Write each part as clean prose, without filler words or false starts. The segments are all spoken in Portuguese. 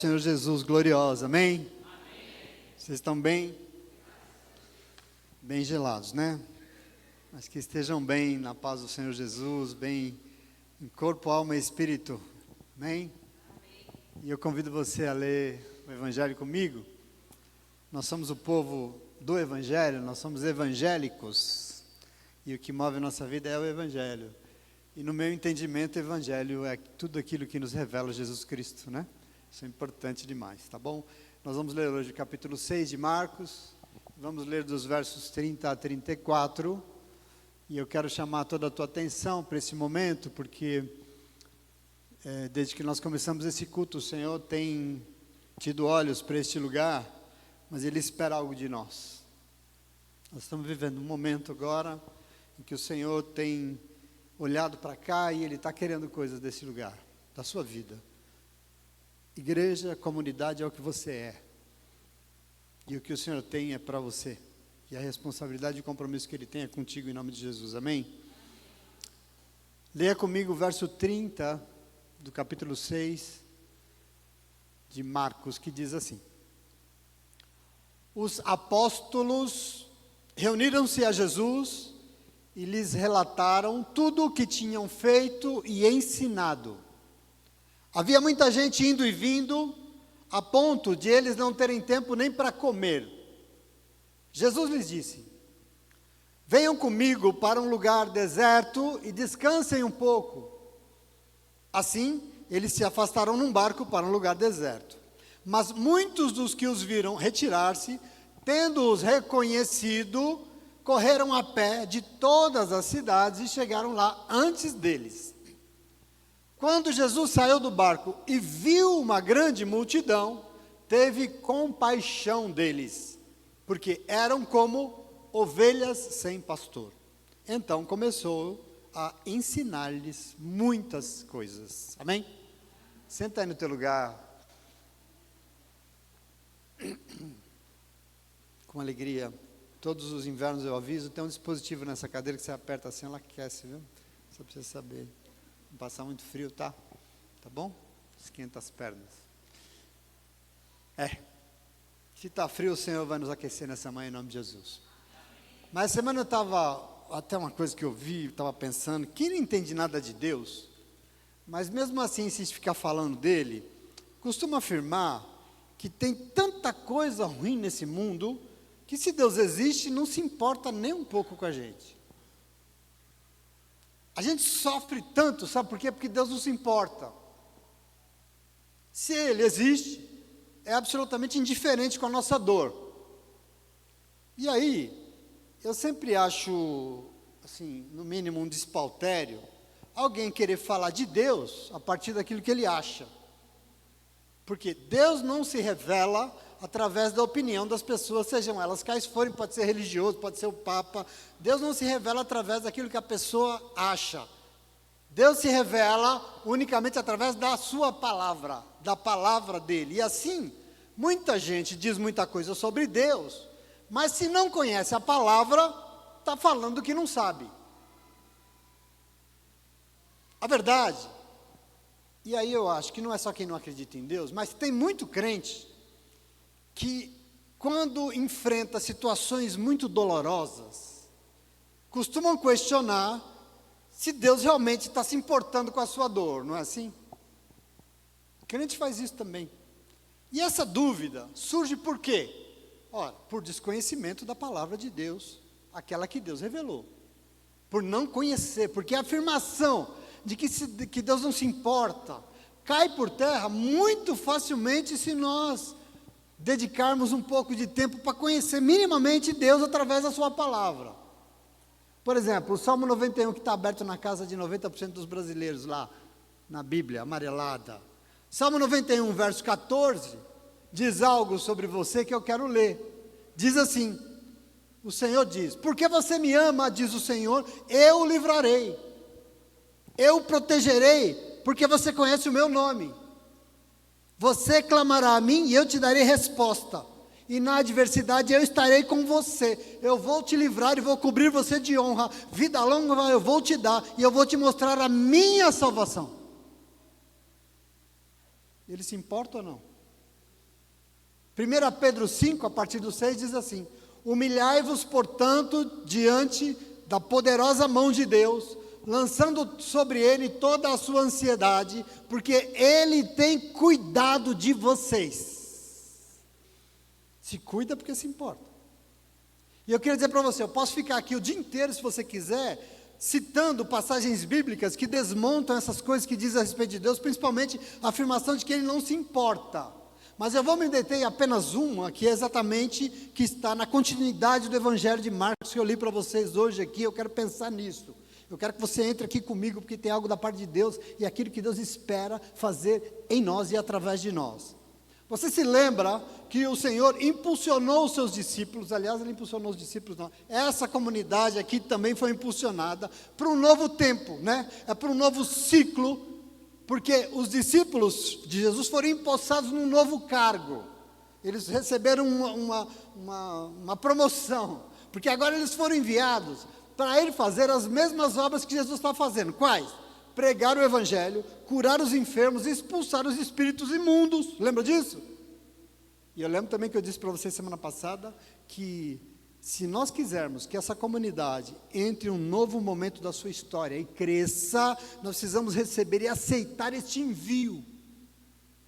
Senhor Jesus glorioso, amém? Vocês estão bem? Bem gelados, né? Mas que estejam bem na paz do Senhor Jesus, bem em corpo, alma e espírito, amém? E eu convido você a ler o Evangelho comigo. Nós somos o povo do Evangelho, nós somos evangélicos, e o que move a nossa vida é o Evangelho. E no meu entendimento, o Evangelho é tudo aquilo que nos revela Jesus Cristo, né? Isso é importante demais, tá bom? Nós vamos ler hoje o capítulo 6 de Marcos, vamos ler dos versos 30 a 34, e eu quero chamar toda a tua atenção para esse momento, porque desde que nós começamos esse culto, o Senhor tem tido olhos para este lugar, mas Ele espera algo de nós. Nós estamos vivendo um momento agora, em que o Senhor tem olhado para cá e Ele está querendo coisas desse lugar, da sua vida. Igreja, comunidade é o que você é. E o que o Senhor tem é para você. E a responsabilidade e o compromisso que Ele tem é contigo em nome de Jesus. Amém? Leia comigo o verso 30 do capítulo 6 de Marcos, que diz assim: Os apóstolos reuniram-se a Jesus e lhes relataram tudo o que tinham feito e ensinado. Havia muita gente indo e vindo, a ponto de eles não terem tempo nem para comer. Jesus lhes disse: Venham comigo para um lugar deserto e descansem um pouco. Assim, eles se afastaram num barco para um lugar deserto. Mas muitos dos que os viram retirar-se, tendo-os reconhecido, correram a pé de todas as cidades e chegaram lá antes deles. Quando Jesus saiu do barco e viu uma grande multidão, teve compaixão deles, porque eram como ovelhas sem pastor. Então começou a ensinar-lhes muitas coisas. Amém? Senta aí no teu lugar. Com alegria. Todos os invernos eu aviso, tem um dispositivo nessa cadeira que você aperta assim, ela aquece, viu? Só para você saber. Não passar muito frio, tá? Tá bom? Esquenta as pernas. Se está frio, o Senhor vai nos aquecer nessa manhã em nome de Jesus. Mas essa semana eu estava, até uma coisa que eu vi, estava pensando, quem não entende nada de Deus, mas mesmo assim insiste em ficar falando dele, costuma afirmar que tem tanta coisa ruim nesse mundo, que se Deus existe, não se importa nem um pouco com a gente. A gente sofre tanto, sabe por quê? Porque Deus não se importa. Se Ele existe, é absolutamente indiferente com a nossa dor. E aí, eu sempre acho, assim, no mínimo um despautério, alguém querer falar de Deus a partir daquilo que ele acha. Porque Deus não se revela através da opinião das pessoas, sejam elas quais forem, pode ser religioso, pode ser o Papa. Deus não se revela através daquilo que a pessoa acha. Deus se revela unicamente através da sua palavra, da palavra dele. E assim, muita gente diz muita coisa sobre Deus, mas se não conhece a palavra, está falando o que não sabe. A verdade, e aí eu acho que não é só quem não acredita em Deus, mas tem muito crente que, quando enfrenta situações muito dolorosas, costumam questionar se Deus realmente está se importando com a sua dor, não é assim? O crente faz isso também. E essa dúvida surge por quê? Ora, por desconhecimento da palavra de Deus, aquela que Deus revelou. Por não conhecer, porque a afirmação de que Deus não se importa cai por terra muito facilmente se nós dedicarmos um pouco de tempo para conhecer minimamente Deus através da sua palavra. Por exemplo, o Salmo 91, que está aberto na casa de 90% dos brasileiros lá, na Bíblia, amarelada. Salmo 91, verso 14, diz algo sobre você que eu quero ler. Diz assim, o Senhor diz: Porque você me ama, diz o Senhor, eu o livrarei. Eu o protegerei, porque você conhece o meu nome. Você clamará a mim e eu te darei resposta. E na adversidade eu estarei com você. Eu vou te livrar e vou cobrir você de honra. Vida longa eu vou te dar e eu vou te mostrar a minha salvação. Ele se importa ou não? 1 Pedro 5, a partir do 6, diz assim: humilhai-vos, portanto, diante da poderosa mão de Deus, lançando sobre Ele toda a sua ansiedade, porque Ele tem cuidado de vocês. Se cuida porque se importa. E eu queria dizer para você, eu posso ficar aqui o dia inteiro, se você quiser, citando passagens bíblicas que desmontam essas coisas que dizem a respeito de Deus, principalmente a afirmação de que Ele não se importa. Mas eu vou me deter em apenas uma, que é exatamente, que está na continuidade do Evangelho de Marcos, que eu li para vocês hoje aqui. Eu quero pensar nisso. Eu quero que você entre aqui comigo, porque tem algo da parte de Deus, e aquilo que Deus espera fazer em nós e através de nós. Você se lembra que o Senhor impulsionou os seus discípulos, aliás, Ele impulsionou os discípulos, não. Essa comunidade aqui também foi impulsionada para um novo tempo, né? É para um novo ciclo, porque os discípulos de Jesus foram empossados num novo cargo. Eles receberam uma promoção, porque agora eles foram enviados para ir fazer as mesmas obras que Jesus está fazendo. Quais? Pregar o Evangelho, curar os enfermos, expulsar os espíritos imundos. Lembra disso? E eu lembro também que eu disse para vocês semana passada, que se nós quisermos que essa comunidade entre em um novo momento da sua história e cresça, nós precisamos receber e aceitar este envio.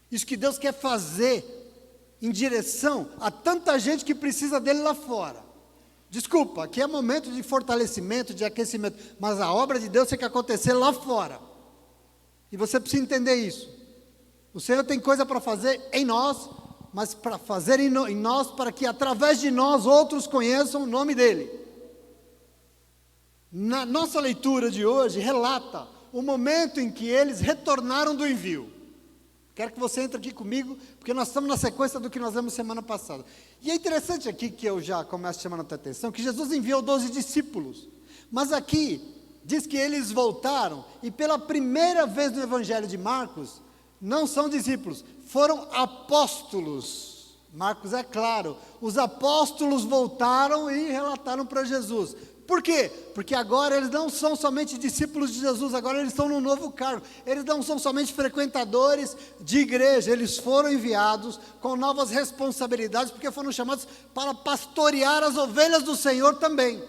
Isso que Deus quer fazer em direção a tanta gente que precisa dele lá fora. Desculpa, aqui é momento de fortalecimento, de aquecimento, mas a obra de Deus tem que acontecer lá fora. E você precisa entender isso. O Senhor tem coisa para fazer em nós, mas para fazer em nós, para que através de nós outros conheçam o nome dEle. Na nossa leitura de hoje relata o momento em que eles retornaram do envio. Quero que você entre aqui comigo, porque nós estamos na sequência do que nós vimos semana passada. E é interessante aqui, que eu já começo chamando a tua atenção, que Jesus enviou 12 discípulos. Mas aqui, diz que eles voltaram, e pela primeira vez no Evangelho de Marcos, não são discípulos, foram apóstolos. Marcos é claro, os apóstolos voltaram e relataram para Jesus. Por quê? Porque agora eles não são somente discípulos de Jesus, agora eles estão num novo cargo. Eles não são somente frequentadores de igreja, eles foram enviados com novas responsabilidades, porque foram chamados para pastorear as ovelhas do Senhor também.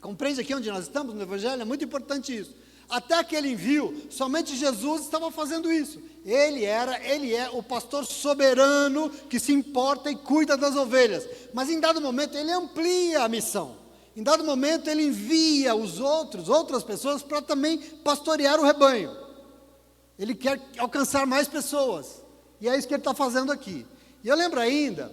Compreende aqui onde nós estamos no Evangelho? É muito importante isso. Até aquele envio, somente Jesus estava fazendo isso. Ele é o pastor soberano que se importa e cuida das ovelhas. Mas em dado momento ele amplia a missão. Em dado momento ele envia outras pessoas para também pastorear o rebanho. Ele quer alcançar mais pessoas. E é isso que ele está fazendo aqui. E eu lembro ainda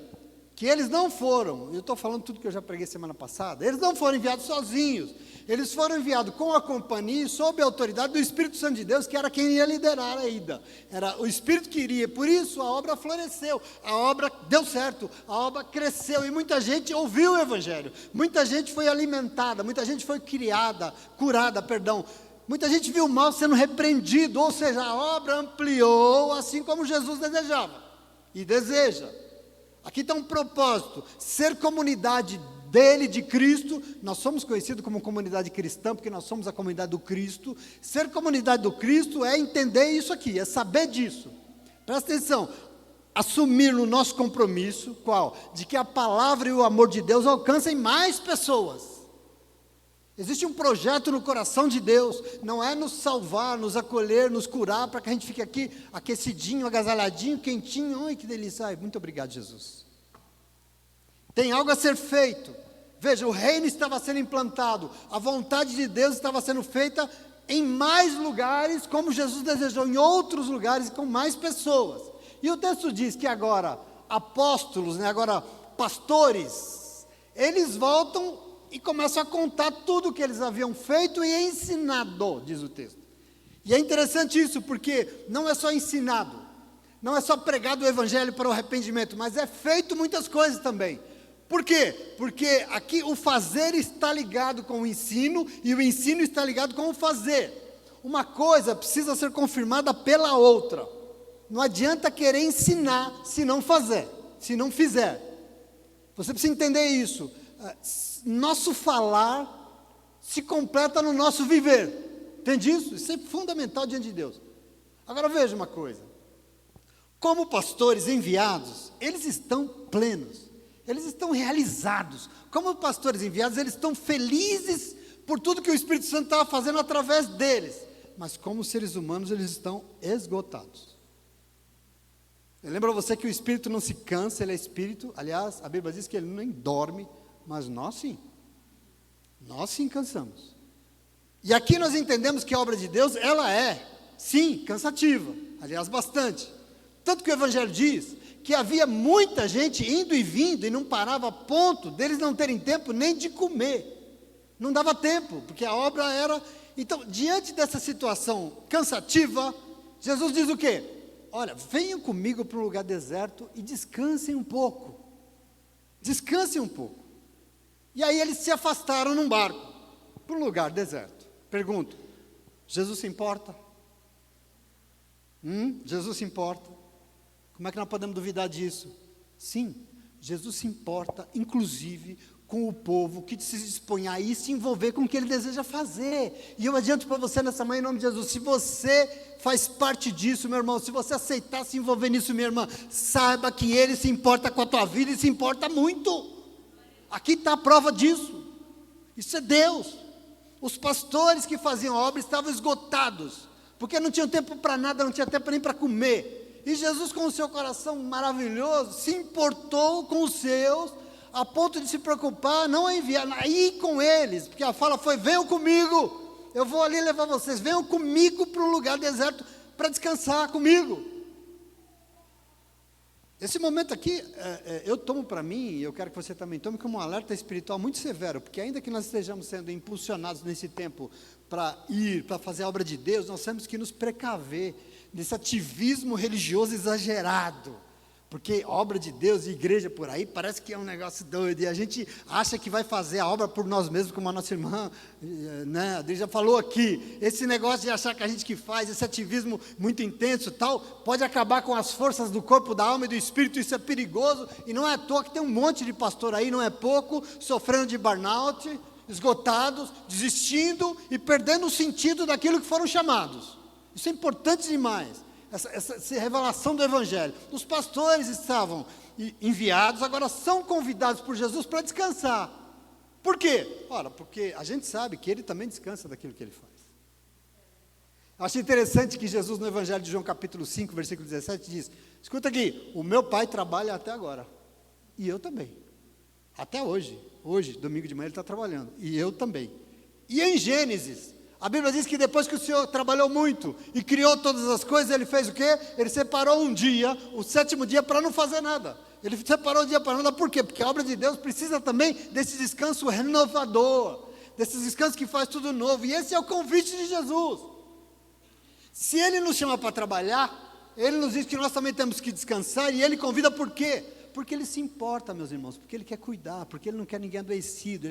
que eles não foram, eu estou falando tudo que eu já preguei semana passada, eles não foram enviados sozinhos. Eles foram enviados com a companhia e sob a autoridade do Espírito Santo de Deus, que era quem ia liderar a ida. Era o Espírito que iria, por isso a obra floresceu, a obra deu certo, a obra cresceu, e muita gente ouviu o Evangelho, muita gente foi alimentada, muita gente foi curada, muita gente viu o mal sendo repreendido, ou seja, a obra ampliou, assim como Jesus desejava, e deseja. Aqui está um propósito, ser comunidade dele, de Cristo. Nós somos conhecidos como comunidade cristã, porque nós somos a comunidade do Cristo. Ser comunidade do Cristo é entender isso aqui, é saber disso. Presta atenção, assumir no nosso compromisso, qual? De que a palavra e o amor de Deus alcancem mais pessoas. Existe um projeto no coração de Deus, não é nos salvar, nos acolher, nos curar, para que a gente fique aqui aquecidinho, agasalhadinho, quentinho. Ai, que delícia, ai, muito obrigado, Jesus. Tem algo a ser feito. Veja, o reino estava sendo implantado, a vontade de Deus estava sendo feita em mais lugares, como Jesus desejou, em outros lugares, com mais pessoas. E o texto diz que agora, apóstolos, agora pastores, eles voltam e começam a contar tudo o que eles haviam feito e ensinado, diz o texto. E é interessante isso, porque não é só ensinado, não é só pregado o Evangelho para o arrependimento, mas é feito muitas coisas também. Por quê? Porque aqui o fazer está ligado com o ensino, e o ensino está ligado com o fazer. Uma coisa precisa ser confirmada pela outra. Não adianta querer ensinar se não fazer, se não fizer. Você precisa entender isso. Nosso falar se completa no nosso viver. Entende isso? Isso é fundamental diante de Deus. Agora veja uma coisa. como pastores enviados, eles estão plenos, eles estão realizados. Como pastores enviados, eles estão felizes por tudo que o Espírito Santo estava fazendo através deles. Mas como seres humanos, eles estão esgotados. Lembra você que o Espírito não se cansa, ele é Espírito. Aliás, a Bíblia diz que ele nem dorme, mas nós sim. Nós sim cansamos. E aqui nós entendemos que a obra de Deus, ela é, sim, cansativa. Aliás, bastante. Tanto que o Evangelho diz que havia muita gente indo e vindo e não parava a ponto deles não terem tempo nem de comer. Não dava tempo, porque a obra era... Então, diante dessa situação cansativa, Jesus diz o quê? Olha, venham comigo para um lugar deserto e descansem um pouco. Descansem um pouco. E aí eles se afastaram num barco, para um lugar deserto. Pergunto, Jesus se importa? Jesus se importa? Como é que nós podemos duvidar disso? Sim, Jesus se importa, inclusive, com o povo que se dispõe a ir se envolver com o que ele deseja fazer. E eu adianto para você nessa manhã, em nome de Jesus, se você faz parte disso, meu irmão, se você aceitar se envolver nisso, minha irmã, saiba que ele se importa com a tua vida e se importa muito. Aqui está a prova disso. Isso é Deus. Os pastores que faziam a obra estavam esgotados, porque não tinham tempo para nada, não tinha tempo nem para comer. E Jesus, com o seu coração maravilhoso, se importou com os seus, a ponto de se preocupar, não a enviar, a ir com eles, porque a fala foi: venham comigo, eu vou ali levar vocês, venham comigo para um lugar deserto, para descansar comigo. Esse momento aqui, eu tomo para mim, e eu quero que você também tome como um alerta espiritual muito severo, porque ainda que nós estejamos sendo impulsionados nesse tempo para ir, para fazer a obra de Deus, nós temos que nos precaver desse ativismo religioso exagerado, porque obra de Deus e igreja por aí parece que é um negócio doido, e a gente acha que vai fazer a obra por nós mesmos, como a nossa irmã, né, a Adri já falou aqui, esse negócio de achar que a gente que faz, esse ativismo muito intenso tal, pode acabar com as forças do corpo, da alma e do espírito. Isso é perigoso, e não é à toa que tem um monte de pastor aí, não é pouco, sofrendo de burnout, esgotados, desistindo e perdendo o sentido daquilo que foram chamados. Isso é importante demais. Essa revelação do Evangelho. Os pastores estavam enviados, agora são convidados por Jesus para descansar. Por quê? Ora, porque a gente sabe que ele também descansa daquilo que ele faz. Acho interessante que Jesus, no Evangelho de João capítulo 5, versículo 17, diz: escuta aqui, o meu pai trabalha até agora, e eu também, até hoje, domingo de manhã ele está trabalhando, e eu também. E em Gênesis, a Bíblia diz que depois que o Senhor trabalhou muito e criou todas as coisas, ele fez o quê? Ele separou um dia, o 7º dia, para não fazer nada. Ele separou o dia para nada, por quê? Porque a obra de Deus precisa também desse descanso renovador, desse descanso que faz tudo novo, e esse é o convite de Jesus. Se ele nos chama para trabalhar, ele nos diz que nós também temos que descansar, e ele convida por quê? Porque ele se importa, meus irmãos, porque ele quer cuidar, porque ele não quer ninguém adoecido,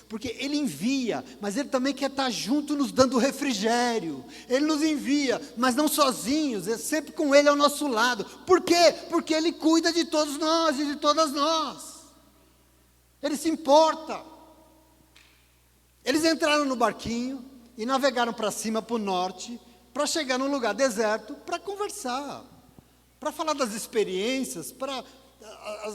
porque ele envia, mas ele também quer estar junto nos dando refrigério. Ele nos envia, mas não sozinhos, é sempre com ele ao nosso lado. Por quê? Porque ele cuida de todos nós e de todas nós. Ele se importa. Eles entraram no barquinho e navegaram para cima, para o norte, para chegar num lugar deserto, para conversar, para falar das experiências, para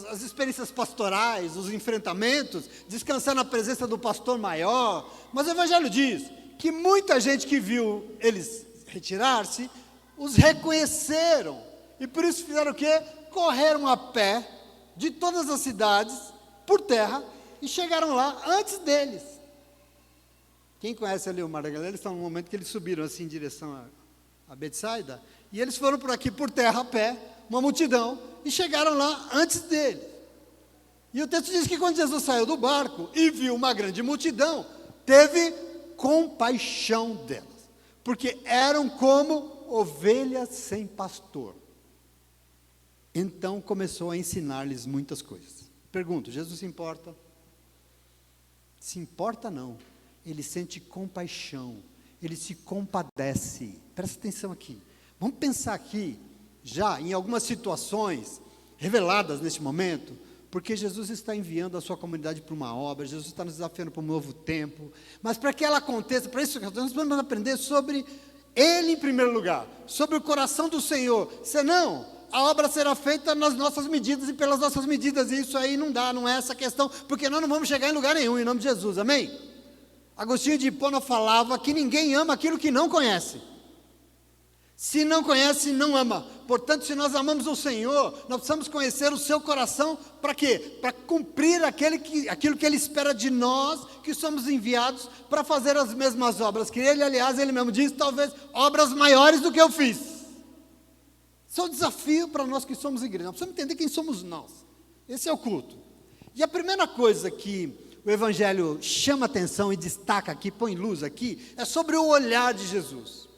as experiências pastorais, os enfrentamentos, descansar na presença do pastor maior. Mas o Evangelho diz que muita gente que viu eles retirar-se, os reconheceram, e por isso fizeram o quê? Correram a pé de todas as cidades, por terra, e chegaram lá antes deles. Quem conhece ali o Mar da Galileia, eles estão no momento que eles subiram assim em direção a Betsaida, e eles foram por aqui por terra a pé, uma multidão, e chegaram lá antes dele. E o texto diz que quando Jesus saiu do barco e viu uma grande multidão, teve compaixão delas, porque eram como ovelhas sem pastor. Então começou a ensinar-lhes muitas coisas. Pergunto, Jesus se importa? Se importa não, ele sente compaixão, ele se compadece. Presta atenção aqui, vamos pensar aqui, já em algumas situações reveladas neste momento, porque Jesus está enviando a sua comunidade para uma obra, Jesus está nos desafiando para um novo tempo, mas para que ela aconteça, para isso nós vamos aprender sobre Ele em primeiro lugar, sobre o coração do Senhor, senão a obra será feita nas nossas medidas e pelas nossas medidas, e isso aí não dá, não é essa a questão, porque nós não vamos chegar em lugar nenhum, em nome de Jesus, amém? Agostinho de Hipona falava que ninguém ama aquilo que não conhece. Se não conhece, não ama. Portanto, se nós amamos o Senhor, nós precisamos conhecer o seu coração, para quê? Para cumprir aquilo que Ele espera de nós, que somos enviados para fazer as mesmas obras, que Ele, aliás, Ele mesmo diz, talvez, obras maiores do que eu fiz. Esse é o desafio para nós que somos igreja. Nós precisamos entender quem somos nós. Esse é o culto. E a primeira coisa que o Evangelho chama atenção e destaca aqui, põe luz aqui, é sobre o olhar de Jesus.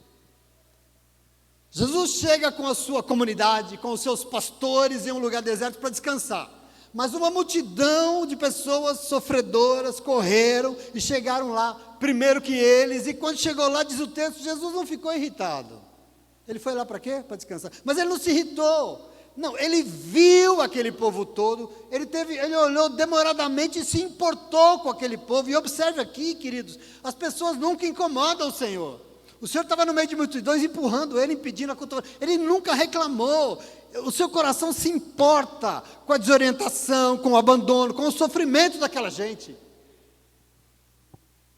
Jesus chega com a sua comunidade, com os seus pastores em um lugar deserto para descansar. Mas uma multidão de pessoas sofredoras correram e chegaram lá primeiro que eles. E quando chegou lá, diz o texto, Jesus não ficou irritado. Ele foi lá para quê? Para descansar. Mas ele não se irritou. Não, ele viu aquele povo todo, ele olhou demoradamente e se importou com aquele povo. E observe aqui, queridos, as pessoas nunca incomodam o Senhor. O Senhor estava no meio de multidões, empurrando ele, impedindo a cultura. Ele nunca reclamou. O seu coração se importa com a desorientação, com o abandono, com o sofrimento daquela gente.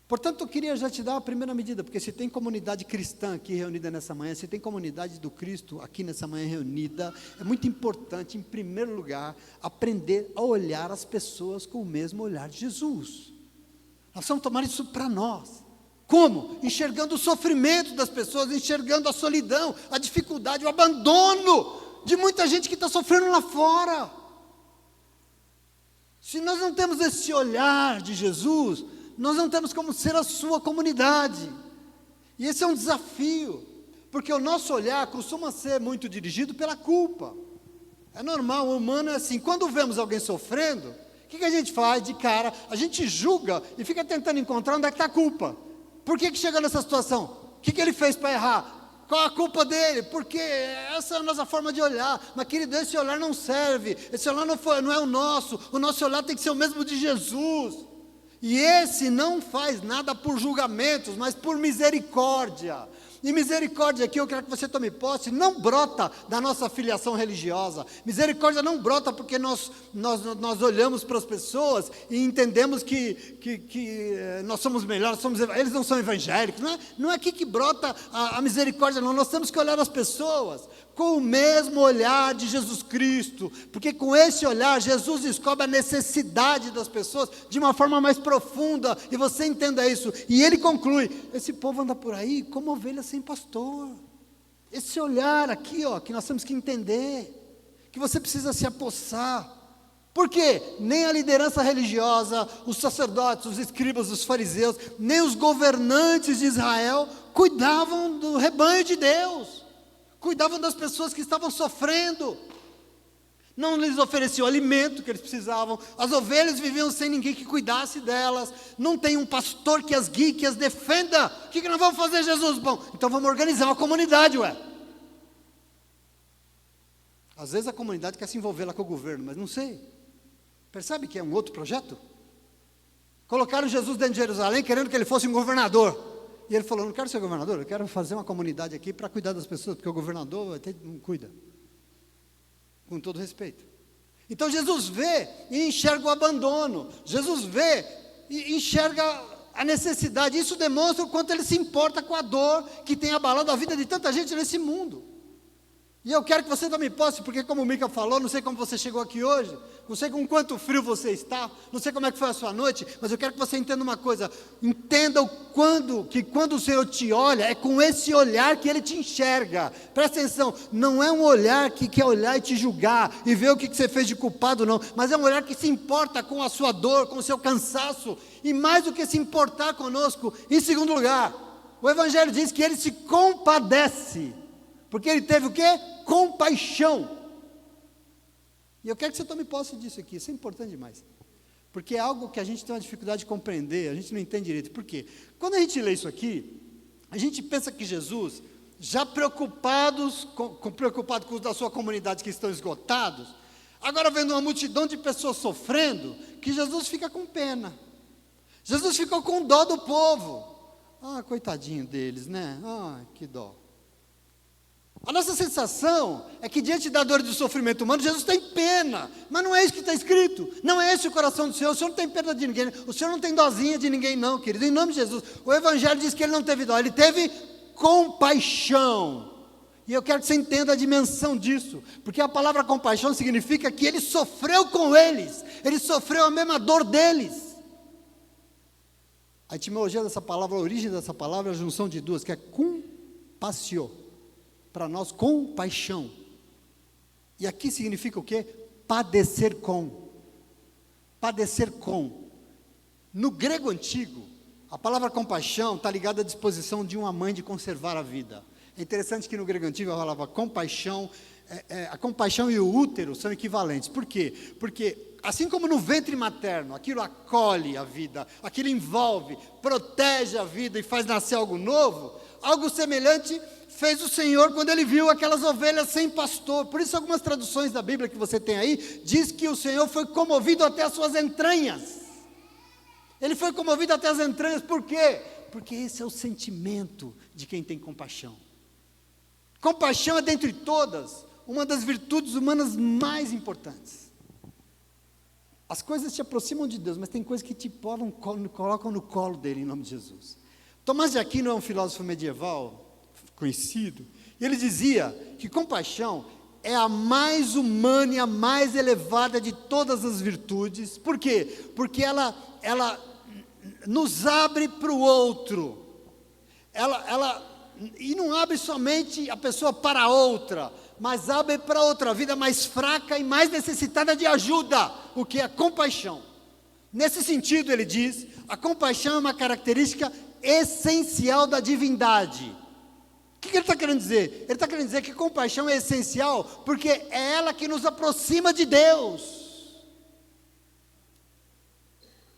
Portanto, eu queria já te dar a primeira medida, porque se tem comunidade cristã aqui reunida nessa manhã, se tem comunidade do Cristo aqui nessa manhã reunida, é muito importante, em primeiro lugar, aprender a olhar as pessoas com o mesmo olhar de Jesus. Nós vamos tomar isso para nós. Como? Enxergando o sofrimento das pessoas, enxergando a solidão, a dificuldade, o abandono de muita gente que está sofrendo lá fora. Se nós não temos esse olhar de Jesus, nós não temos como ser a sua comunidade. E esse é um desafio, porque o nosso olhar costuma ser muito dirigido pela culpa. É normal, o humano é assim, quando vemos alguém sofrendo, o que a gente faz de cara? A gente julga e fica tentando encontrar onde é que está a culpa. Por que chegou nessa situação? O que ele fez para errar? Qual a culpa dele? Porque essa é a nossa forma de olhar. Mas, querido, esse olhar não serve. Esse olhar não é o nosso. O nosso olhar tem que ser o mesmo de Jesus. E esse não faz nada por julgamentos, mas por misericórdia. E misericórdia aqui, eu quero que você tome posse, não brota da nossa filiação religiosa. Misericórdia não brota porque nós olhamos para as pessoas e entendemos que nós somos melhores, eles não são evangélicos. Não é aqui que brota a misericórdia, não. Nós temos que olhar as pessoas com o mesmo olhar de Jesus Cristo, porque com esse olhar Jesus descobre a necessidade das pessoas de uma forma mais profunda, e você entenda isso. E ele conclui, esse povo anda por aí como ovelhas sem pastor. Esse olhar aqui, que nós temos que entender, que você precisa se apossar. Por quê? Nem a liderança religiosa, os sacerdotes, os escribas, os fariseus, nem os governantes de Israel cuidavam do rebanho de Deus, cuidavam das pessoas que estavam sofrendo, não lhes ofereciam o alimento que eles precisavam, as ovelhas viviam sem ninguém que cuidasse delas, não tem um pastor que as guie, que as defenda. O que nós vamos fazer, Jesus? Bom, então vamos organizar uma comunidade, Às vezes a comunidade quer se envolver lá com o governo, mas não sei. Percebe que é um outro projeto? Colocaram Jesus dentro de Jerusalém, querendo que ele fosse um governador. E ele falou, não quero ser governador, eu quero fazer uma comunidade aqui para cuidar das pessoas, porque o governador não cuida. Com todo respeito. Então Jesus vê e enxerga o abandono. Jesus vê e enxerga a necessidade. Isso demonstra o quanto ele se importa com a dor que tem abalado a vida de tanta gente nesse mundo. E eu quero que você tome posse, porque como o Mica falou, não sei como você chegou aqui hoje, não sei com quanto frio você está, não sei como é que foi a sua noite, mas eu quero que você entenda uma coisa, entenda que quando o Senhor te olha, é com esse olhar que Ele te enxerga. Presta atenção, não é um olhar que quer olhar e te julgar, e ver o que você fez de culpado, não, mas é um olhar que se importa com a sua dor, com o seu cansaço, e mais do que se importar conosco, em segundo lugar, o Evangelho diz que Ele se compadece, porque Ele teve o quê? Compaixão. E eu quero que você tome posse disso aqui, isso é importante demais. Porque é algo que a gente tem uma dificuldade de compreender, a gente não entende direito. Por quê? Quando a gente lê isso aqui, a gente pensa que Jesus, já preocupado com os da sua comunidade que estão esgotados, agora vendo uma multidão de pessoas sofrendo, que Jesus fica com pena. Jesus ficou com dó do povo. Ah, coitadinho deles, né? Ah, que dó. A nossa sensação é que diante da dor e do sofrimento humano, Jesus tem pena, mas não é isso que está escrito, não é esse o coração do Senhor não tem pena de ninguém, o Senhor não tem dozinha de ninguém não, querido, em nome de Jesus. O Evangelho diz que Ele não teve dó, Ele teve compaixão, e eu quero que você entenda a dimensão disso, porque a palavra compaixão significa que Ele sofreu com eles, Ele sofreu a mesma dor deles. A etimologia dessa palavra, a origem dessa palavra é a junção de duas, que é compassio, para nós, compaixão. E aqui significa o quê? Padecer com. Padecer com. No grego antigo, a palavra compaixão está ligada à disposição de uma mãe de conservar a vida. É interessante que no grego antigo a palavra compaixão, a compaixão e o útero são equivalentes. Por quê? Porque assim como no ventre materno, aquilo acolhe a vida, aquilo envolve, protege a vida e faz nascer algo novo, algo semelhante fez o Senhor quando Ele viu aquelas ovelhas sem pastor. Por isso algumas traduções da Bíblia que você tem aí, diz que o Senhor foi comovido até as suas entranhas. Ele foi comovido até as entranhas, por quê? Porque esse é o sentimento de quem tem compaixão. Compaixão é, dentre todas, uma das virtudes humanas mais importantes. As coisas te aproximam de Deus, mas tem coisas que te colocam no colo dele, em nome de Jesus. Tomás de Aquino é um filósofo medieval conhecido, e ele dizia que compaixão é a mais humana e a mais elevada de todas as virtudes. Por quê? Porque ela nos abre para o outro, e não abre somente a pessoa para a outra, mas abre para outra vida mais fraca e mais necessitada de ajuda, o que é a compaixão. Nesse sentido, ele diz, a compaixão é uma característica essencial da divindade. O que ele está querendo dizer? Ele está querendo dizer que compaixão é essencial, porque é ela que nos aproxima de Deus.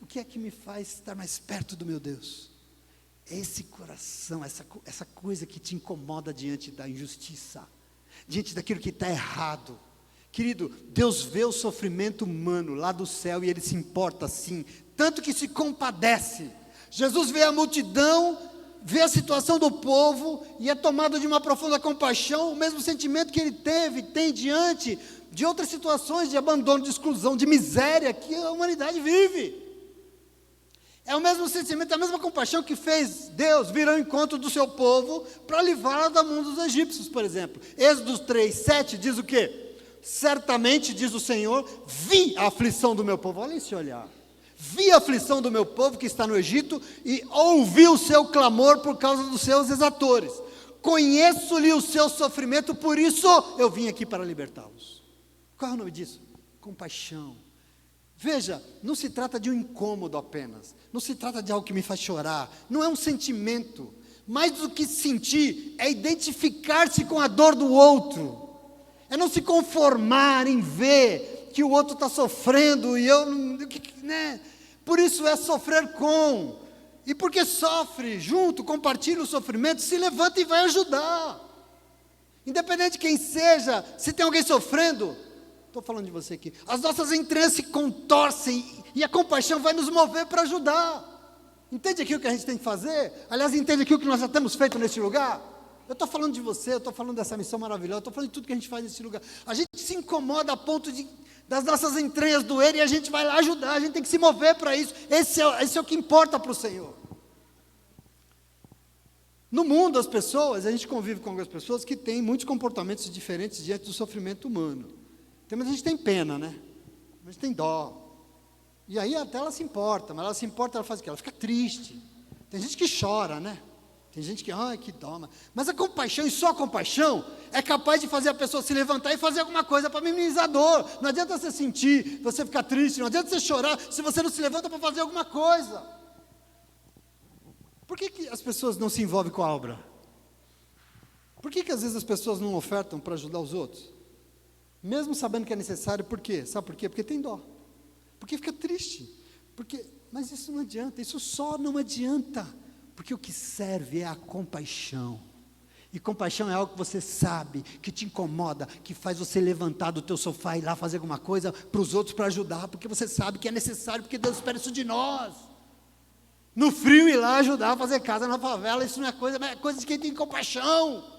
O que é que me faz estar mais perto do meu Deus? É esse coração, essa coisa que te incomoda diante da injustiça, diante daquilo que está errado. Querido, Deus vê o sofrimento humano lá do céu e Ele se importa sim, tanto que se compadece. Jesus vê a multidão, vê a situação do povo e é tomado de uma profunda compaixão, o mesmo sentimento que Ele tem diante de outras situações de abandono, de exclusão, de miséria que a humanidade vive. É o mesmo sentimento, a mesma compaixão que fez Deus vir ao encontro do seu povo para livrá-la da mão dos egípcios, por exemplo. Êxodo 3:7 diz o quê? Certamente, diz o Senhor, vi a aflição do meu povo. Olha esse olhar. Vi a aflição do meu povo que está no Egito e ouvi o seu clamor por causa dos seus exatores. Conheço-lhe o seu sofrimento, por isso eu vim aqui para libertá-los. Qual é o nome disso? Compaixão. Veja, não se trata de um incômodo apenas, não se trata de algo que me faz chorar, não é um sentimento, mais do que sentir, é identificar-se com a dor do outro, é não se conformar em ver que o outro está sofrendo e eu, né? Por isso é sofrer com, e porque sofre junto, compartilha o sofrimento, se levanta e vai ajudar, independente de quem seja, se tem alguém sofrendo. Estou falando de você aqui. As nossas entranhas se contorcem e a compaixão vai nos mover para ajudar. Entende aqui o que a gente tem que fazer? Aliás, entende aqui o que nós já temos feito nesse lugar? Eu estou falando de você, eu estou falando dessa missão maravilhosa, eu estou falando de tudo que a gente faz nesse lugar. A gente se incomoda a ponto das nossas entranhas doerem e a gente vai lá ajudar, a gente tem que se mover para isso. Esse é o que importa para o Senhor. No mundo, as pessoas, a gente convive com algumas pessoas que têm muitos comportamentos diferentes diante do sofrimento humano. Mas a gente tem pena, né? A gente tem dó. E aí até ela se importa, mas ela se importa, ela faz o quê? Ela fica triste. Tem gente que chora, né? Tem gente que, ai, que dó. Mas a compaixão, e só a compaixão, é capaz de fazer a pessoa se levantar e fazer alguma coisa para minimizar a dor. Não adianta você sentir, você ficar triste, não adianta você chorar, se você não se levanta para fazer alguma coisa. Por que as pessoas não se envolvem com a obra? Por que às vezes as pessoas não ofertam para ajudar os outros? Mesmo sabendo que é necessário, por quê? Sabe por quê? Porque tem dó. Porque fica triste. Mas isso não adianta, isso só não adianta. Porque o que serve é a compaixão. E compaixão é algo que você sabe, que te incomoda, que faz você levantar do teu sofá e ir lá fazer alguma coisa para os outros para ajudar, porque você sabe que é necessário, porque Deus espera isso de nós. No frio ir lá ajudar a fazer casa na favela, isso não é coisa, mas é coisa de quem tem compaixão.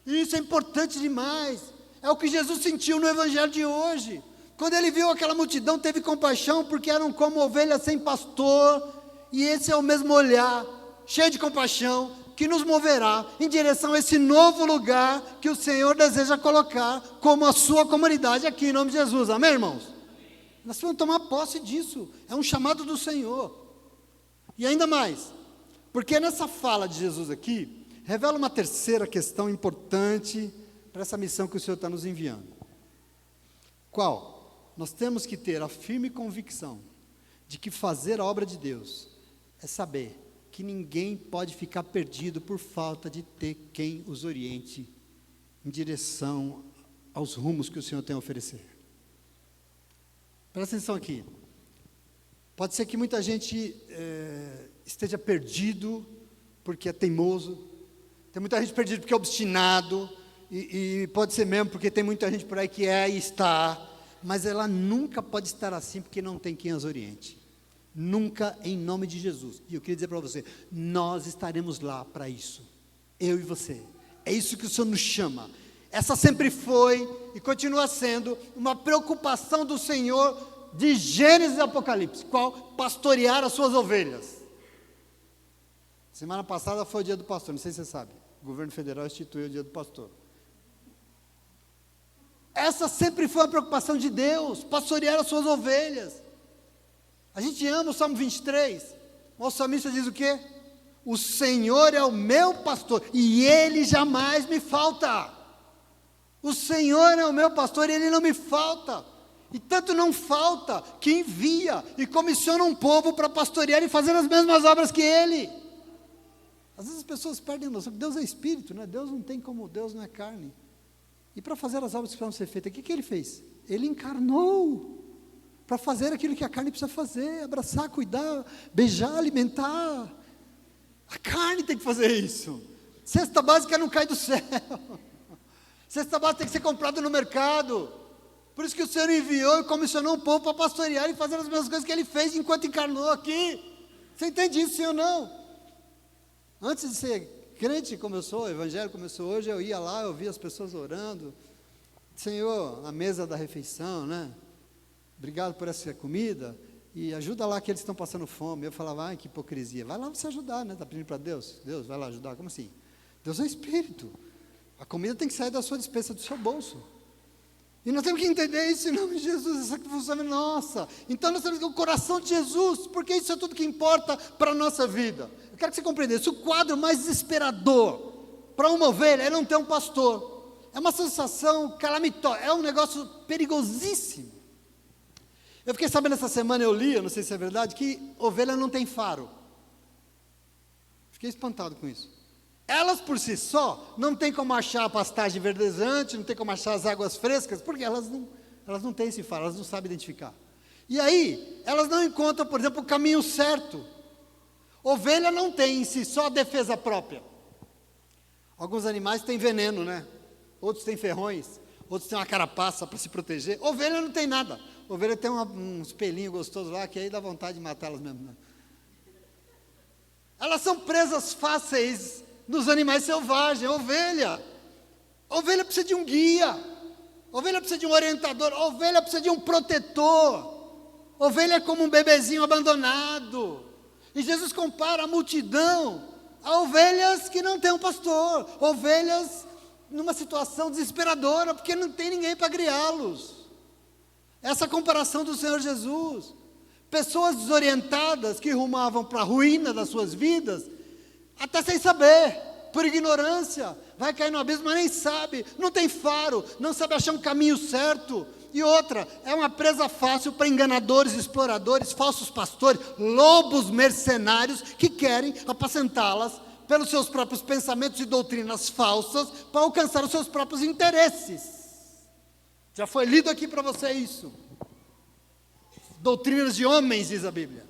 Isso é importante demais. É o que Jesus sentiu no evangelho de hoje. Quando ele viu aquela multidão, teve compaixão, porque eram como ovelhas sem pastor, e esse é o mesmo olhar, cheio de compaixão, que nos moverá em direção a esse novo lugar que o Senhor deseja colocar como a sua comunidade aqui, em nome de Jesus. Amém, irmãos? Nós vamos tomar posse disso. É um chamado do Senhor. E ainda mais, porque nessa fala de Jesus aqui, revela uma terceira questão importante para essa missão que o Senhor está nos enviando. Qual? Nós temos que ter a firme convicção de que fazer a obra de Deus é saber que ninguém pode ficar perdido por falta de ter quem os oriente em direção aos rumos que o Senhor tem a oferecer. Presta atenção aqui. Pode ser que muita gente esteja perdido porque é teimoso, tem muita gente perdida porque é obstinado, e pode ser mesmo porque tem muita gente por aí que é e está, mas ela nunca pode estar assim porque não tem quem as oriente. Nunca, em nome de Jesus. E eu queria dizer para você, nós estaremos lá para isso, eu e você. É isso que o Senhor nos chama. Essa sempre foi e continua sendo uma preocupação do Senhor de Gênesis e Apocalipse. Qual? Pastorear as suas ovelhas. Semana passada foi o dia do pastor, não sei se você sabe. O governo federal instituiu o dia do pastor. Essa sempre foi a preocupação de Deus, pastorear as suas ovelhas. A gente ama o Salmo 23, o salmista diz o quê? O Senhor é o meu pastor, e Ele jamais me falta. O Senhor é o meu pastor, e Ele não me falta. E tanto não falta, que envia e comissiona um povo para pastorear e fazer as mesmas obras que Ele. Às vezes as pessoas perdem a noção que Deus é Espírito, né? Deus não tem como, Deus não é carne. E para fazer as obras que precisam ser feitas, o que Ele fez? Ele encarnou para fazer aquilo que a carne precisa fazer, abraçar, cuidar, beijar, alimentar. A carne tem que fazer isso. Cesta básica não cai do céu. Cesta básica tem que ser comprada no mercado. Por isso que o Senhor enviou e comissionou um povo para pastorear e fazer as mesmas coisas que Ele fez enquanto encarnou aqui. Você entende isso, sim ou não? Antes de ser crente como eu sou, evangélico como eu sou hoje, eu ia lá, eu via as pessoas orando. Senhor, na mesa da refeição, né? Obrigado por essa comida, e ajuda lá que eles estão passando fome. Eu falava, ai, que hipocrisia. Vai lá você ajudar, né? Está pedindo para Deus? Deus, vai lá ajudar. Como assim? Deus é Espírito. A comida tem que sair da sua despensa, do seu bolso. E nós temos que entender isso em nome de Jesus. Essa função é nossa. Então nós temos que ter o coração de Jesus, porque isso é tudo que importa para a nossa vida. Eu quero que você compreenda isso. O quadro mais desesperador para uma ovelha é não ter um pastor. É uma sensação calamitosa, é um negócio perigosíssimo. Eu fiquei sabendo essa semana, eu li, eu não sei se é verdade, que ovelha não tem faro. Fiquei espantado com isso. Elas por si só, não tem como achar a pastagem verdejante, não tem como achar as águas frescas, porque elas não têm esse faro, elas não sabem identificar. E aí, elas não encontram, por exemplo, o caminho certo. Ovelha não tem em si só a defesa própria. Alguns animais têm veneno, né? Outros têm ferrões, outros têm uma carapaça para se proteger. Ovelha não tem nada. Ovelha tem um espelhinho gostoso lá, que aí dá vontade de matá-las mesmo, né? Elas são presas fáceis nos animais selvagens. Ovelha precisa de um guia. Ovelha precisa de um orientador. Ovelha precisa de um protetor. Ovelha é como um bebezinho abandonado. E Jesus compara a multidão a ovelhas que não têm um pastor. Ovelhas numa situação desesperadora, porque não tem ninguém para criá-los. Essa comparação do Senhor Jesus. Pessoas desorientadas que rumavam para a ruína das suas vidas, até sem saber, por ignorância, vai cair no abismo, mas nem sabe, não tem faro, não sabe achar um caminho certo. E outra, é uma presa fácil para enganadores, exploradores, falsos pastores, lobos mercenários que querem apacentá-las pelos seus próprios pensamentos e doutrinas falsas para alcançar os seus próprios interesses. Já foi lido aqui para você isso. Doutrinas de homens, diz a Bíblia.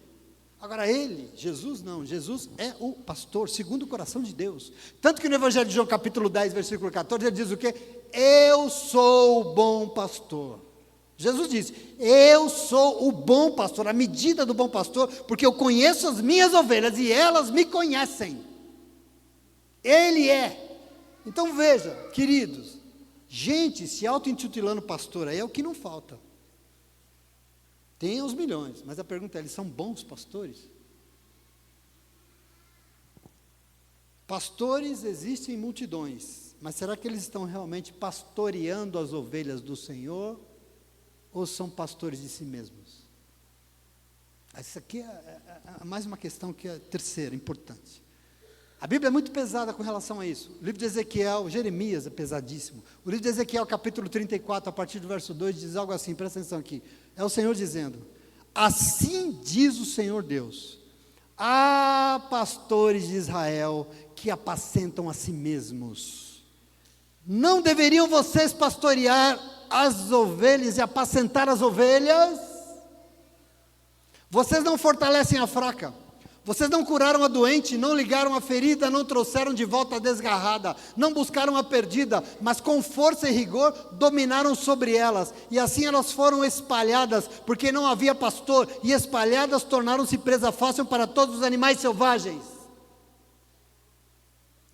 Agora ele, Jesus não, Jesus é o pastor, segundo o coração de Deus. Tanto que no Evangelho de João capítulo 10, versículo 14, ele diz o quê? Eu sou o bom pastor. Jesus diz, eu sou o bom pastor, a medida do bom pastor, porque eu conheço as minhas ovelhas e elas me conhecem. Ele é. Então veja, queridos, gente se auto-intitulando pastor aí é o que não falta. Tem os milhões, mas a pergunta é, eles são bons pastores? Pastores existem em multidões, mas será que eles estão realmente pastoreando as ovelhas do Senhor? Ou são pastores de si mesmos? Essa aqui é mais uma questão que é terceira, importante. A Bíblia é muito pesada com relação a isso. O livro de Ezequiel, Jeremias é pesadíssimo. O livro de Ezequiel, capítulo 34, a partir do verso 2, diz algo assim, presta atenção aqui. É o Senhor dizendo, assim diz o Senhor Deus, pastores de Israel que apacentam a si mesmos, não deveriam vocês pastorear as ovelhas e apacentar as ovelhas? Vocês não fortalecem a fraca, vocês não curaram a doente, não ligaram a ferida, não trouxeram de volta a desgarrada, não buscaram a perdida, mas com força e rigor dominaram sobre elas, e assim elas foram espalhadas, porque não havia pastor, e espalhadas tornaram-se presa fácil para todos os animais selvagens.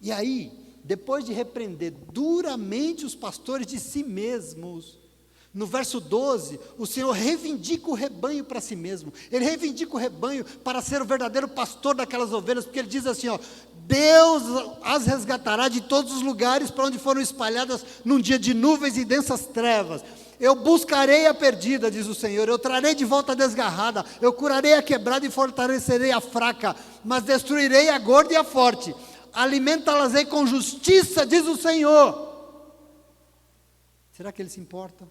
E aí, depois de repreender duramente os pastores de si mesmos, no verso 12, o Senhor reivindica o rebanho para si mesmo. Ele reivindica o rebanho para ser o verdadeiro pastor daquelas ovelhas, porque ele diz assim, Deus as resgatará de todos os lugares para onde foram espalhadas num dia de nuvens e densas trevas. Eu buscarei a perdida, diz o Senhor, eu trarei de volta a desgarrada, eu curarei a quebrada e fortalecerei a fraca, mas destruirei a gorda e a forte, alimentá-las-ei com justiça, diz o Senhor. Será que Ele se importa?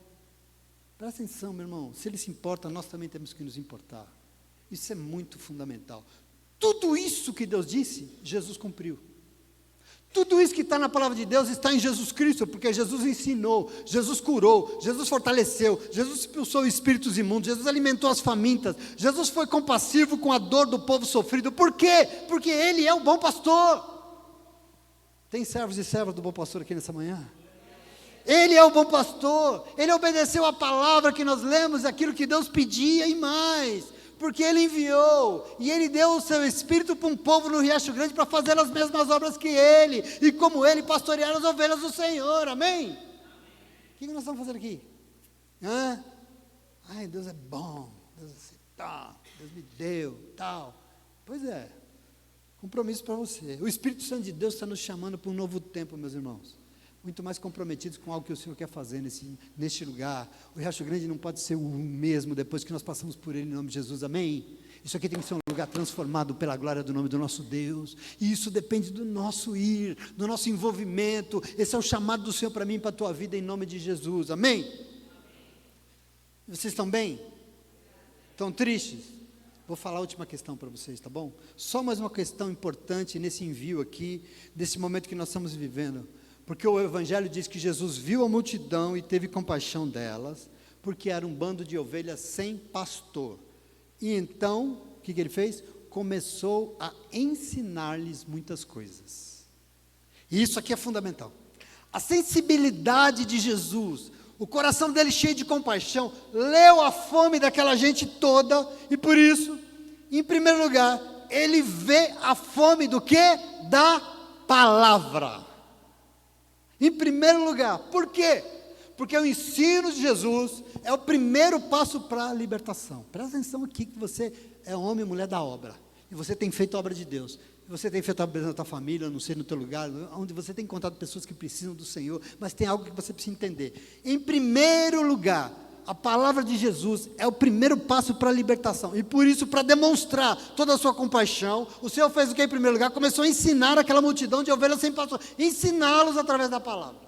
Presta atenção, meu irmão, se Ele se importa, nós também temos que nos importar. Isso é muito fundamental. Tudo isso que Deus disse, Jesus cumpriu. Tudo isso que está na palavra de Deus está em Jesus Cristo, porque Jesus ensinou, Jesus curou, Jesus fortaleceu, Jesus expulsou espíritos imundos, Jesus alimentou as famintas, Jesus foi compassivo com a dor do povo sofrido. Por quê? Porque Ele é o bom pastor. Tem servos e servas do bom pastor aqui nessa manhã? Ele é o bom pastor, Ele obedeceu a palavra que nós lemos, aquilo que Deus pedia e mais, porque Ele enviou, e Ele deu o seu Espírito para um povo no Riacho Grande, para fazer as mesmas obras que Ele, e como Ele pastorear as ovelhas do Senhor, amém? O que nós estamos fazendo aqui? Ai, Deus é bom, Deus é assim, tal, Deus me deu, tal. Pois é, compromisso para você, o Espírito Santo de Deus está nos chamando para um novo tempo, meus irmãos. Muito mais comprometidos com algo que o Senhor quer fazer neste lugar. O Riacho Grande não pode ser o mesmo depois que nós passamos por ele, em nome de Jesus, amém? Isso aqui tem que ser um lugar transformado pela glória do nome do nosso Deus, e isso depende do nosso ir, do nosso envolvimento. Esse é o chamado do Senhor para mim e para a tua vida, em nome de Jesus, amém? Vocês estão bem? Estão tristes? Vou falar a última questão para vocês, tá bom? Só mais uma questão importante nesse envio aqui, desse momento que nós estamos vivendo. Porque o Evangelho diz que Jesus viu a multidão e teve compaixão delas, porque era um bando de ovelhas sem pastor. E então, o que Ele fez? Começou a ensinar-lhes muitas coisas. E isso aqui é fundamental. A sensibilidade de Jesus, o coração dele cheio de compaixão, leu a fome daquela gente toda, e por isso, em primeiro lugar, Ele vê a fome do quê? Da palavra. Em primeiro lugar, por quê? Porque o ensino de Jesus é o primeiro passo para a libertação. Presta atenção aqui que você é homem e mulher da obra, e você tem feito a obra de Deus, e você tem feito a obra na tua família, não sei, no teu lugar, onde você tem encontrado pessoas que precisam do Senhor, mas tem algo que você precisa entender. Em primeiro lugar, a palavra de Jesus é o primeiro passo para a libertação, e por isso, para demonstrar toda a sua compaixão, o Senhor fez o que em primeiro lugar? Começou a ensinar aquela multidão de ovelhas sem pastor, ensiná-los através da palavra.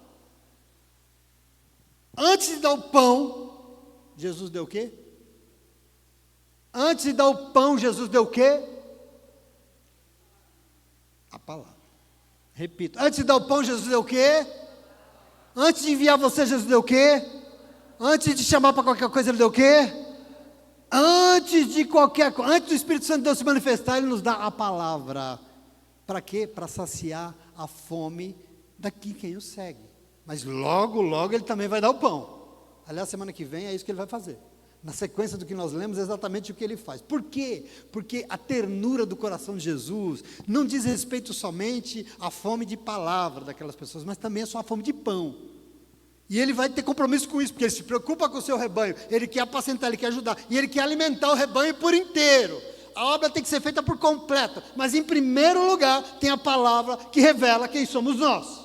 Antes de dar o pão, Jesus deu o quê? Antes de dar o pão, Jesus deu o quê? A palavra. Repito, antes de dar o pão, Jesus deu o quê? Antes de enviar você, Jesus deu o quê? Antes de chamar para qualquer coisa, Ele deu o quê? Antes de qualquer coisa, antes do Espírito Santo de Deus se manifestar, Ele nos dá a palavra. Para quê? Para saciar a fome daqui quem o segue. Mas logo, logo Ele também vai dar o pão. Aliás, semana que vem é isso que Ele vai fazer. na sequência do que nós lemos, é exatamente o que ele faz. Por quê? Porque a ternura do coração de Jesus não diz respeito somente à fome de palavra daquelas pessoas, mas também à sua fome de pão. E ele vai ter compromisso com isso, porque ele se preocupa com o seu rebanho, ele quer apacentar, ele quer ajudar, e ele quer alimentar o rebanho por inteiro. A obra tem que ser feita por completo, mas em primeiro lugar tem a palavra que revela quem somos nós.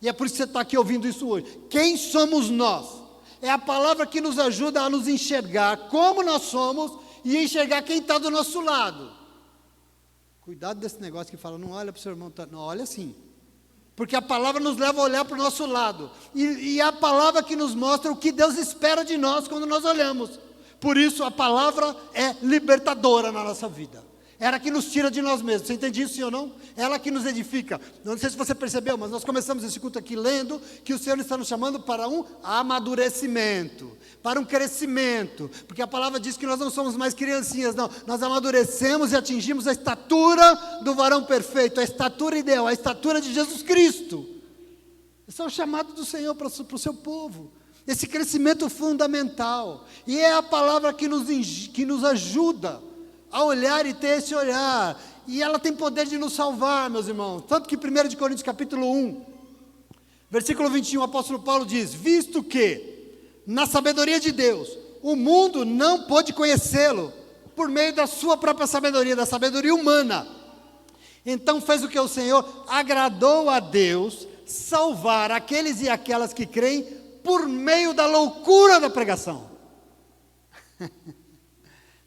E é por isso que você está aqui ouvindo isso hoje. Quem somos nós? É a palavra que nos ajuda a nos enxergar como nós somos e enxergar quem está do nosso lado. Cuidado desse negócio que fala, não olha para o seu irmão, não, olha assim. Porque a palavra nos leva a olhar para o nosso lado. E é a palavra que nos mostra o que Deus espera de nós quando nós olhamos. Por isso a palavra é libertadora na nossa vida. Ela que nos tira de nós mesmos. Você entende isso, sim ou não? Ela que nos edifica. Não sei se você percebeu, mas nós começamos esse culto aqui lendo que o Senhor está nos chamando para um amadurecimento, para um crescimento. Porque a palavra diz que nós não somos mais criancinhas, não. Nós amadurecemos e atingimos a estatura do varão perfeito, a estatura ideal, a estatura de Jesus Cristo. Esse é o chamado do Senhor para o seu povo. Esse crescimento fundamental. E é a palavra que nos ajuda a olhar e ter esse olhar, e ela tem poder de nos salvar, meus irmãos, tanto que 1 de Coríntios capítulo 1, versículo 21, o apóstolo Paulo diz, visto que, na sabedoria de Deus, o mundo não pôde conhecê-lo, por meio da sua própria sabedoria, da sabedoria humana, então fez o que o Senhor agradou a Deus, salvar aqueles e aquelas que creem, por meio da loucura da pregação.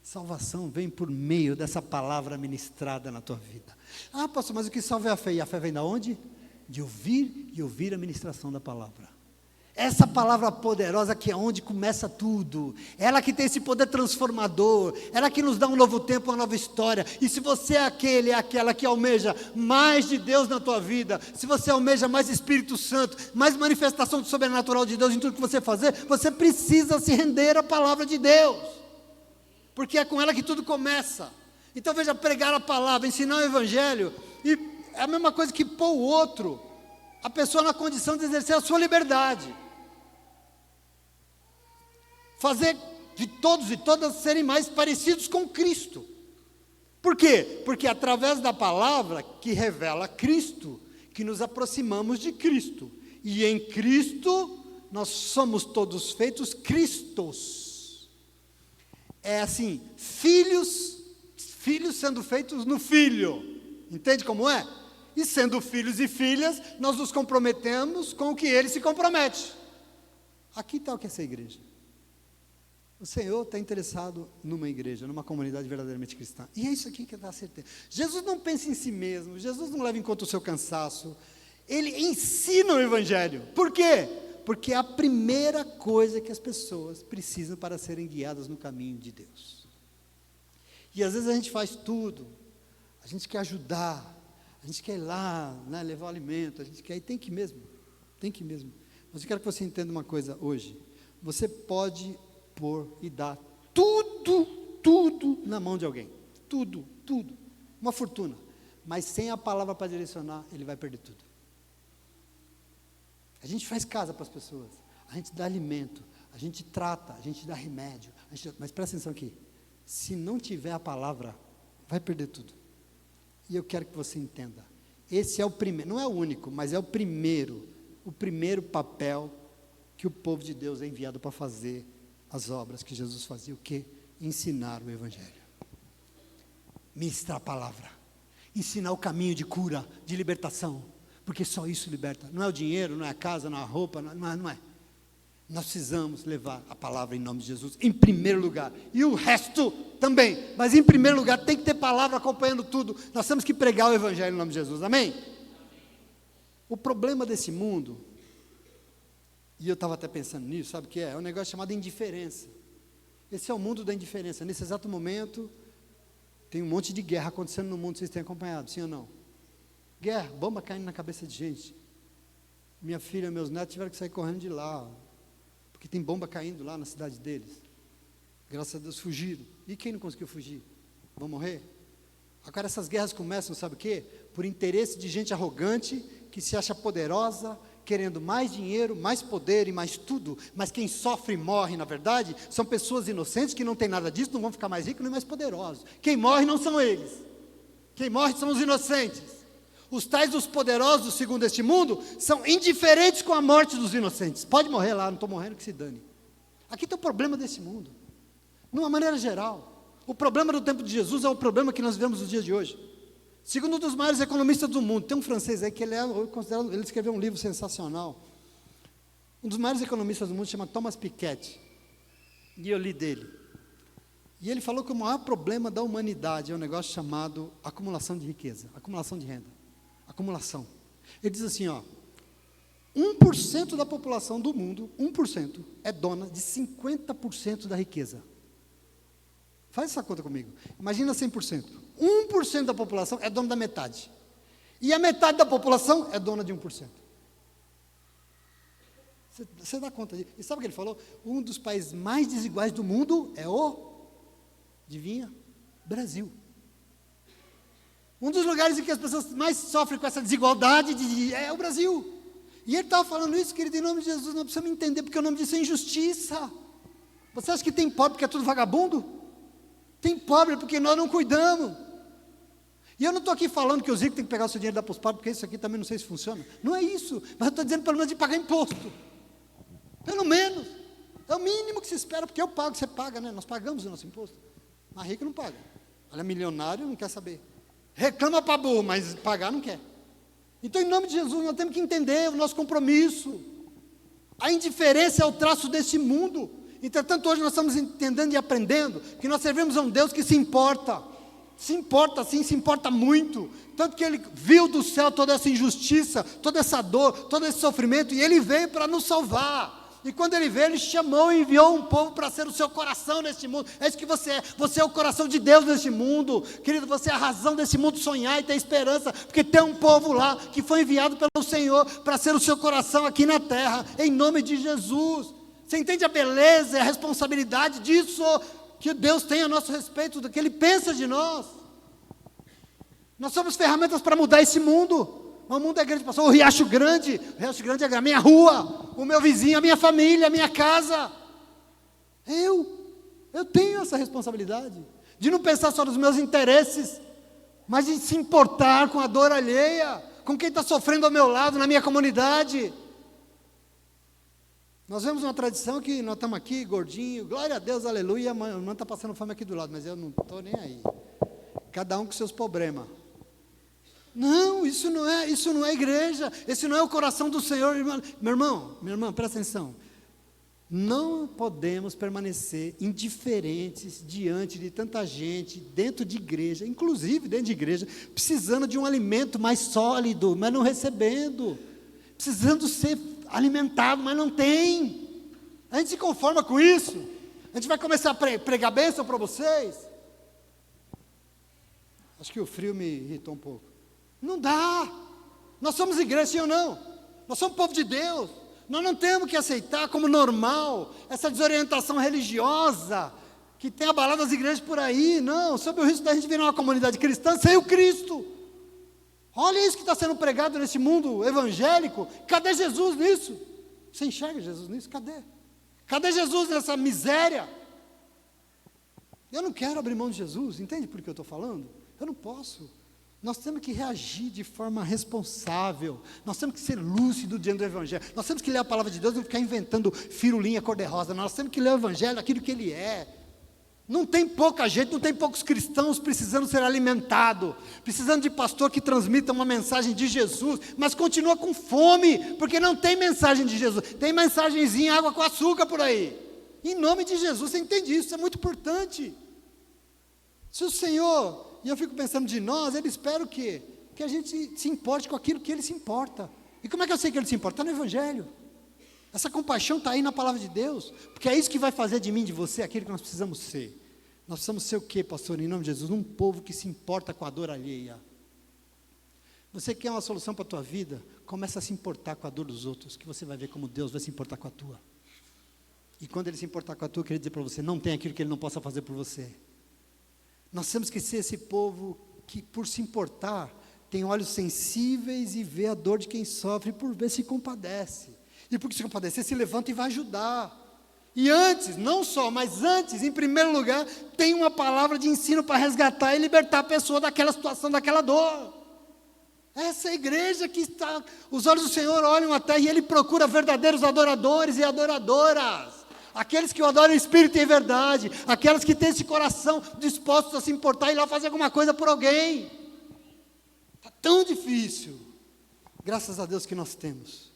Salvação vem por meio dessa palavra ministrada na tua vida. Ah, pastor, mas o que salva é a fé? E a fé vem de onde? De ouvir e ouvir a ministração da palavra. Essa palavra poderosa que é onde começa tudo. Ela que tem esse poder transformador. Ela que nos dá um novo tempo, uma nova história. E se você é aquele, é aquela que almeja mais de Deus na tua vida, se você almeja mais Espírito Santo, mais manifestação do sobrenatural de Deus em tudo que você fazer, você precisa se render à palavra de Deus. Porque é com ela que tudo começa. Então veja, pregar a palavra, ensinar o evangelho, e é a mesma coisa que pôr o outro, a pessoa na condição de exercer a sua liberdade. Fazer de todos e todas serem mais parecidos com Cristo. Por quê? Porque através da palavra que revela Cristo, que nos aproximamos de Cristo. E em Cristo, nós somos todos feitos Cristos. É assim, filhos sendo feitos no Filho, entende como é? E sendo filhos e filhas, nós nos comprometemos com o que Ele se compromete. Aqui está o que é essa igreja. O Senhor está interessado numa igreja, numa comunidade verdadeiramente cristã, e é isso aqui que dá certeza. Jesus não pensa em si mesmo, Jesus não leva em conta o seu cansaço, Ele ensina o Evangelho. Por quê? Porque é a primeira coisa que as pessoas precisam para serem guiadas no caminho de Deus. E às vezes a gente faz tudo, a gente quer ajudar, a gente quer ir lá, né, levar o alimento, a gente quer ir, tem que ir mesmo. Mas eu quero que você entenda uma coisa hoje, você pode pôr e dar tudo na mão de alguém, tudo, uma fortuna, mas sem a palavra para direcionar, ele vai perder tudo. A gente faz casa para as pessoas, a gente dá alimento, a gente trata, a gente dá remédio, mas presta atenção aqui, se não tiver a palavra, vai perder tudo. E eu quero que você entenda, esse é o primeiro, não é o único, mas é o primeiro papel que o povo de Deus é enviado para fazer as obras que Jesus fazia, o quê? Ensinar o Evangelho, ministrar a palavra, ensinar o caminho de cura, de libertação, porque só isso liberta, não é o dinheiro, não é a casa, não é a roupa, não é. Nós precisamos levar a palavra em nome de Jesus, em primeiro lugar, e o resto também, mas em primeiro lugar tem que ter palavra acompanhando tudo, nós temos que pregar o Evangelho em nome de Jesus, amém? O problema desse mundo, e eu estava até pensando nisso, sabe o que é? É um negócio chamado indiferença, esse é o mundo da indiferença, nesse exato momento, tem um monte de guerra acontecendo no mundo, vocês têm acompanhado, sim ou não? Guerra, bomba caindo na cabeça de gente, minha filha e meus netos tiveram que sair correndo de lá, porque tem bomba caindo lá na cidade deles, graças a Deus fugiram, e quem não conseguiu fugir? Vão morrer? Agora essas guerras começam, sabe o quê? Por interesse de gente arrogante, que se acha poderosa, querendo mais dinheiro, mais poder e mais tudo, mas quem sofre e morre, na verdade, são pessoas inocentes que não têm nada disso, não vão ficar mais ricos nem mais poderosos. Quem morre não são eles, quem morre são os inocentes. Os tais dos poderosos, segundo este mundo, são indiferentes com a morte dos inocentes. Pode morrer lá, não estou morrendo, que se dane. Aqui tem o problema desse mundo, de uma maneira geral. O problema do tempo de Jesus é o problema que nós vivemos nos dias de hoje. Segundo um dos maiores economistas do mundo, tem um francês aí que ele escreveu um livro sensacional. Um dos maiores economistas do mundo se chama Thomas Piketty. E eu li dele. E ele falou que o maior problema da humanidade é um negócio chamado acumulação de riqueza, acumulação de renda, acumulação. Ele diz assim, 1% da população do mundo, 1%, é dona de 50% da riqueza. Faz essa conta comigo. Imagina 100%. 1% da população é dona da metade. E a metade da população é dona de 1%. Você dá conta disso? E sabe o que ele falou? Um dos países mais desiguais do mundo é adivinha? Brasil. Um dos lugares em que as pessoas mais sofrem com essa desigualdade é o Brasil. E ele estava falando isso, querido, em nome de Jesus, não precisa me entender, porque o nome disso é injustiça. Você acha que tem pobre porque é tudo vagabundo? Tem pobre porque nós não cuidamos. E eu não estou aqui falando que os ricos têm que pegar o seu dinheiro e dar para os pobres, porque isso aqui também não sei se funciona. Não é isso. Mas eu estou dizendo pelo menos de pagar imposto. Pelo menos. É o mínimo que se espera, porque eu pago, você paga, né? Nós pagamos o nosso imposto. Mas rico não paga. Olha, milionário não quer saber. Reclama para burro, mas pagar não quer. Então, em nome de Jesus, nós temos que entender o nosso compromisso. A indiferença é o traço desse mundo. Entretanto, hoje nós estamos entendendo e aprendendo que nós servimos a um Deus que se importa. Se importa sim, se importa muito. Tanto que Ele viu do céu toda essa injustiça, toda essa dor, todo esse sofrimento, e Ele veio para nos salvar. E quando Ele veio, Ele chamou e enviou um povo para ser o seu coração neste mundo. É isso que você é. Você é o coração de Deus neste mundo. Querido, você é a razão desse mundo sonhar e ter esperança, porque tem um povo lá que foi enviado pelo Senhor para ser o seu coração aqui na terra, em nome de Jesus. Você entende a beleza e a responsabilidade disso que Deus tem a nosso respeito, do que Ele pensa de nós? Nós somos ferramentas para mudar esse mundo. O mundo é grande, pastor. O Riacho Grande é a minha rua, o meu vizinho, a minha família, a minha casa. Eu tenho essa responsabilidade de não pensar só nos meus interesses, mas de se importar com a dor alheia, com quem está sofrendo ao meu lado, na minha comunidade. Nós vemos uma tradição que nós estamos aqui, gordinho, glória a Deus, aleluia, a irmã está passando fome aqui do lado, mas eu não estou nem aí. Cada um com seus problemas. Não, isso não é igreja, esse não é o coração do Senhor. Meu irmão, minha irmã, presta atenção. Não podemos permanecer indiferentes diante de tanta gente, dentro de igreja, inclusive dentro de igreja, precisando de um alimento mais sólido, mas não recebendo, precisando ser alimentado, mas não tem. A gente se conforma com isso. A gente vai começar a pregar bênção para vocês. Acho que o frio me irritou um pouco. Não dá. Nós somos igreja, sim ou não? Nós somos povo de Deus. Nós não temos que aceitar como normal essa desorientação religiosa que tem abalado as igrejas por aí. Não, sob o risco da gente virar uma comunidade cristã sem o Cristo. Olha isso que está sendo pregado nesse mundo evangélico. Cadê Jesus nisso? Você enxerga Jesus nisso? Cadê? Cadê Jesus nessa miséria? Eu não quero abrir mão de Jesus. Entende por que eu estou falando? Eu não posso. Nós temos que reagir de forma responsável. Nós temos que ser lúcidos diante do Evangelho. Nós temos que ler a palavra de Deus e não ficar inventando firulinha cor-de-rosa. Nós temos que ler o Evangelho, aquilo que ele é. Não tem pouca gente, não tem poucos cristãos precisando ser alimentados, precisando de pastor que transmita uma mensagem de Jesus, mas continua com fome, porque não tem mensagem de Jesus. Tem mensagenzinha, água com açúcar por aí. Em nome de Jesus, você entende isso? Isso é muito importante. Se o Senhor... E eu fico pensando de nós, Ele espera o quê? Que a gente se importe com aquilo que Ele se importa. E como é que eu sei que Ele se importa? Está no Evangelho. Essa compaixão está aí na palavra de Deus. Porque é isso que vai fazer de mim, de você, aquilo que nós precisamos ser. Nós precisamos ser o quê, pastor? Em nome de Jesus, um povo que se importa com a dor alheia. Você quer uma solução para a tua vida? Começa a se importar com a dor dos outros, que você vai ver como Deus vai se importar com a tua. E quando Ele se importar com a tua, eu queria dizer para você, não tem aquilo que Ele não possa fazer por você. Nós temos que ser esse povo que, por se importar, tem olhos sensíveis e vê a dor de quem sofre, por ver se compadece. E porque se compadecer, se levanta e vai ajudar. E antes, não só, mas antes, em primeiro lugar, tem uma palavra de ensino para resgatar e libertar a pessoa daquela situação, daquela dor. Essa é a igreja que está, os olhos do Senhor olham a terra e Ele procura verdadeiros adoradores e adoradoras. Aqueles que o adoram em espírito e em verdade. Aquelas que têm esse coração dispostos a se importar e ir lá fazer alguma coisa por alguém. Está tão difícil. Graças a Deus que nós temos.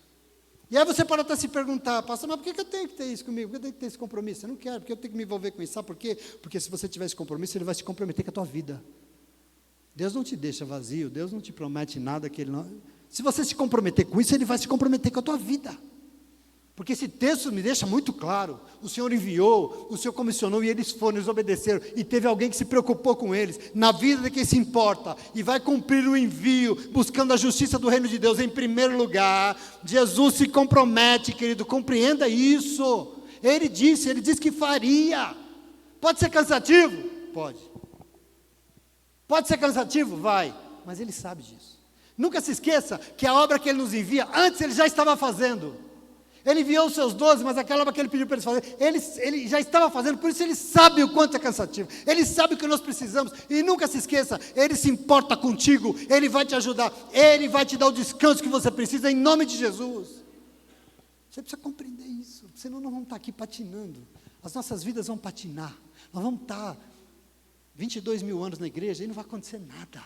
E aí você pode até se perguntar, pastor, mas por que eu tenho que ter isso comigo? Por que eu tenho que ter esse compromisso? Eu não quero, porque eu tenho que me envolver com isso. Sabe por quê? Porque se você tiver esse compromisso, Ele vai se comprometer com a tua vida. Deus não te deixa vazio, Deus não te promete nada que Ele não... Se você se comprometer com isso, Ele vai se comprometer com a tua vida. Porque esse texto me deixa muito claro. O Senhor enviou, o Senhor comissionou e eles foram, eles obedeceram. E teve alguém que se preocupou com eles, na vida de quem se importa, e vai cumprir o envio, buscando a justiça do reino de Deus em primeiro lugar. Jesus se compromete, querido, compreenda isso. Ele disse que faria. Pode ser cansativo? Pode. Pode ser cansativo? Vai. Mas Ele sabe disso. Nunca se esqueça que a obra que Ele nos envia, antes Ele já estava fazendo. Ele enviou os seus 12, mas aquela obra que Ele pediu para eles fazerem, ele já estava fazendo, por isso Ele sabe o quanto é cansativo, Ele sabe o que nós precisamos, e nunca se esqueça, Ele se importa contigo, Ele vai te ajudar, Ele vai te dar o descanso que você precisa, em nome de Jesus. Você precisa compreender isso, senão nós vamos estar aqui patinando, as nossas vidas vão patinar, nós vamos estar 22 mil anos na igreja, e não vai acontecer nada,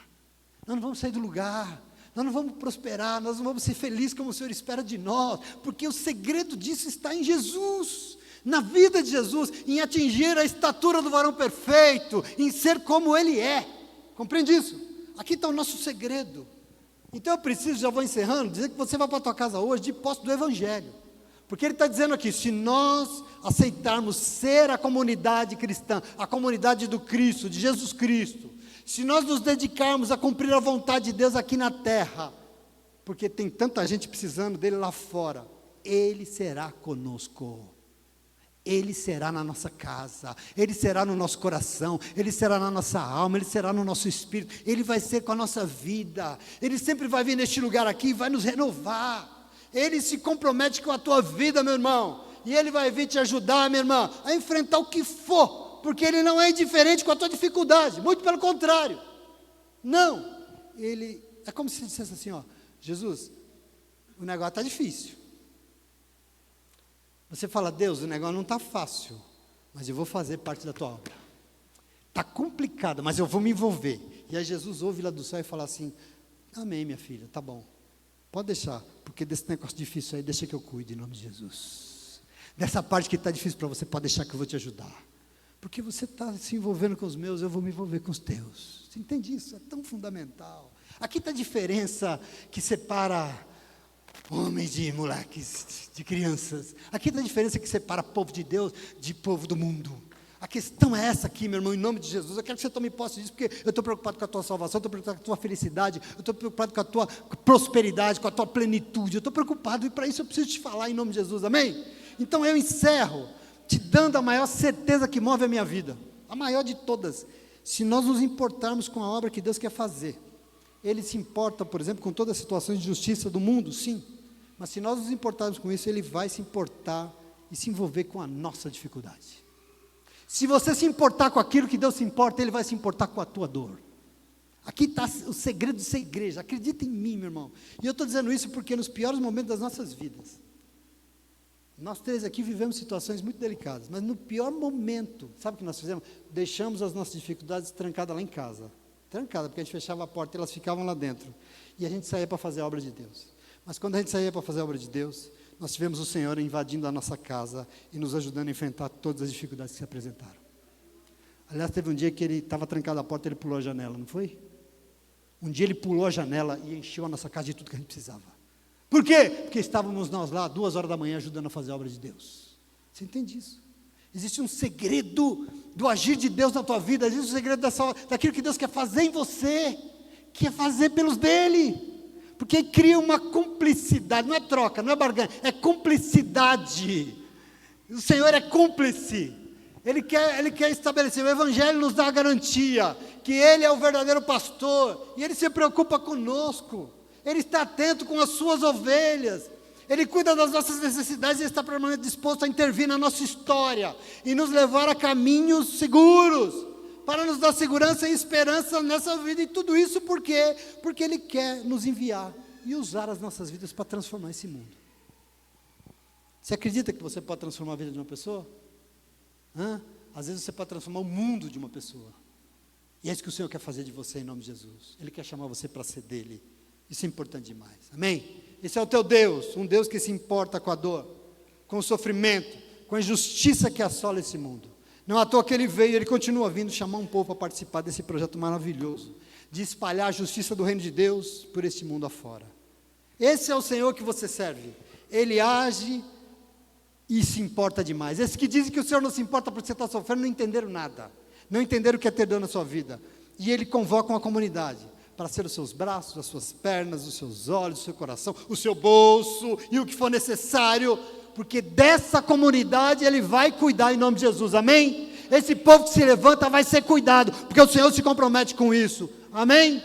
nós não vamos sair do lugar, nós não vamos prosperar, nós não vamos ser felizes como o Senhor espera de nós, porque o segredo disso está em Jesus, na vida de Jesus, em atingir a estatura do varão perfeito, em ser como Ele é, compreende isso? Aqui está o nosso segredo. Então eu preciso, já vou encerrando, dizer que você vai para a tua casa hoje de posse do Evangelho, porque Ele está dizendo aqui, se nós aceitarmos ser a comunidade cristã, a comunidade do Cristo, de Jesus Cristo, se nós nos dedicarmos a cumprir a vontade de Deus aqui na terra, porque tem tanta gente precisando dEle lá fora, Ele será conosco, Ele será na nossa casa, Ele será no nosso coração, Ele será na nossa alma, Ele será no nosso espírito, Ele vai ser com a nossa vida, Ele sempre vai vir neste lugar aqui e vai nos renovar, Ele se compromete com a tua vida, meu irmão, e Ele vai vir te ajudar, minha irmã, a enfrentar o que for, porque Ele não é indiferente com a tua dificuldade, muito pelo contrário, não, Ele, é como se Ele dissesse assim, ó, Jesus, o negócio está difícil, você fala, Deus, o negócio não está fácil, mas eu vou fazer parte da tua obra, está complicado, mas eu vou me envolver, e aí Jesus ouve lá do céu e fala assim, amém minha filha, tá bom, pode deixar, porque desse negócio difícil aí, deixa que eu cuide em nome de Jesus, dessa parte que está difícil para você, pode deixar que eu vou te ajudar, porque você está se envolvendo com os meus, eu vou me envolver com os teus. Você entende isso? É tão fundamental. Aqui está a diferença que separa homens de moleques, de crianças. Aqui está a diferença que separa povo de Deus de povo do mundo. A questão é essa aqui, meu irmão, em nome de Jesus. Eu quero que você tome posse disso, porque eu estou preocupado com a tua salvação, eu estou preocupado com a tua felicidade, eu estou preocupado com a tua prosperidade, com a tua plenitude. Eu estou preocupado e para isso eu preciso te falar em nome de Jesus, amém? Então eu encerro te dando a maior certeza que move a minha vida, a maior de todas, se nós nos importarmos com a obra que Deus quer fazer. Ele se importa, por exemplo, com todas as situações de justiça do mundo, sim, mas se nós nos importarmos com isso, Ele vai se importar e se envolver com a nossa dificuldade. Se você se importar com aquilo que Deus se importa, Ele vai se importar com a tua dor. Aqui está o segredo de ser igreja, acredita em mim, meu irmão, e eu estou dizendo isso porque nos piores momentos das nossas vidas, nós três aqui vivemos situações muito delicadas, mas no pior momento, sabe o que nós fizemos? Deixamos as nossas dificuldades trancadas lá em casa, trancadas, porque a gente fechava a porta e elas ficavam lá dentro, e a gente saía para fazer a obra de Deus, mas quando a gente saía para fazer a obra de Deus, nós tivemos o Senhor invadindo a nossa casa, e nos ajudando a enfrentar todas as dificuldades que se apresentaram. Aliás, teve um dia que ele estava trancado a porta, ele pulou a janela, não foi? Um dia ele pulou a janela e encheu a nossa casa de tudo que a gente precisava. Por quê? Porque estávamos nós lá, 2 horas da manhã, ajudando a fazer a obra de Deus. Você entende isso? Existe um segredo do agir de Deus na tua vida, existe um segredo daquilo que Deus quer fazer em você, quer fazer pelos dele, porque cria uma cumplicidade, não é troca, não é barganha, é cumplicidade. O Senhor é cúmplice, Ele quer estabelecer, o Evangelho nos dá a garantia, que Ele é o verdadeiro pastor, e Ele se preocupa conosco, Ele está atento com as suas ovelhas, Ele cuida das nossas necessidades, Ele está permanentemente disposto a intervir na nossa história, e nos levar a caminhos seguros, para nos dar segurança e esperança nessa vida, e tudo isso por quê? Porque Ele quer nos enviar, e usar as nossas vidas para transformar esse mundo. Você acredita que você pode transformar a vida de uma pessoa? Às vezes você pode transformar o mundo de uma pessoa, e é isso que o Senhor quer fazer de você em nome de Jesus. Ele quer chamar você para ser dele. Isso é importante demais, amém? Esse é o teu Deus, um Deus que se importa com a dor, com o sofrimento, com a injustiça que assola esse mundo. Não à toa que Ele veio, Ele continua vindo chamar um povo para participar desse projeto maravilhoso, de espalhar a justiça do reino de Deus por este mundo afora. Esse é o Senhor que você serve, Ele age e se importa demais. Esses que dizem que o Senhor não se importa porque você está sofrendo, não entenderam nada, não entenderam o que é ter dor na sua vida, e Ele convoca uma comunidade, para ser os seus braços, as suas pernas, os seus olhos, o seu coração, o seu bolso, e o que for necessário, porque dessa comunidade Ele vai cuidar em nome de Jesus, amém? Esse povo que se levanta vai ser cuidado, porque o Senhor se compromete com isso, amém?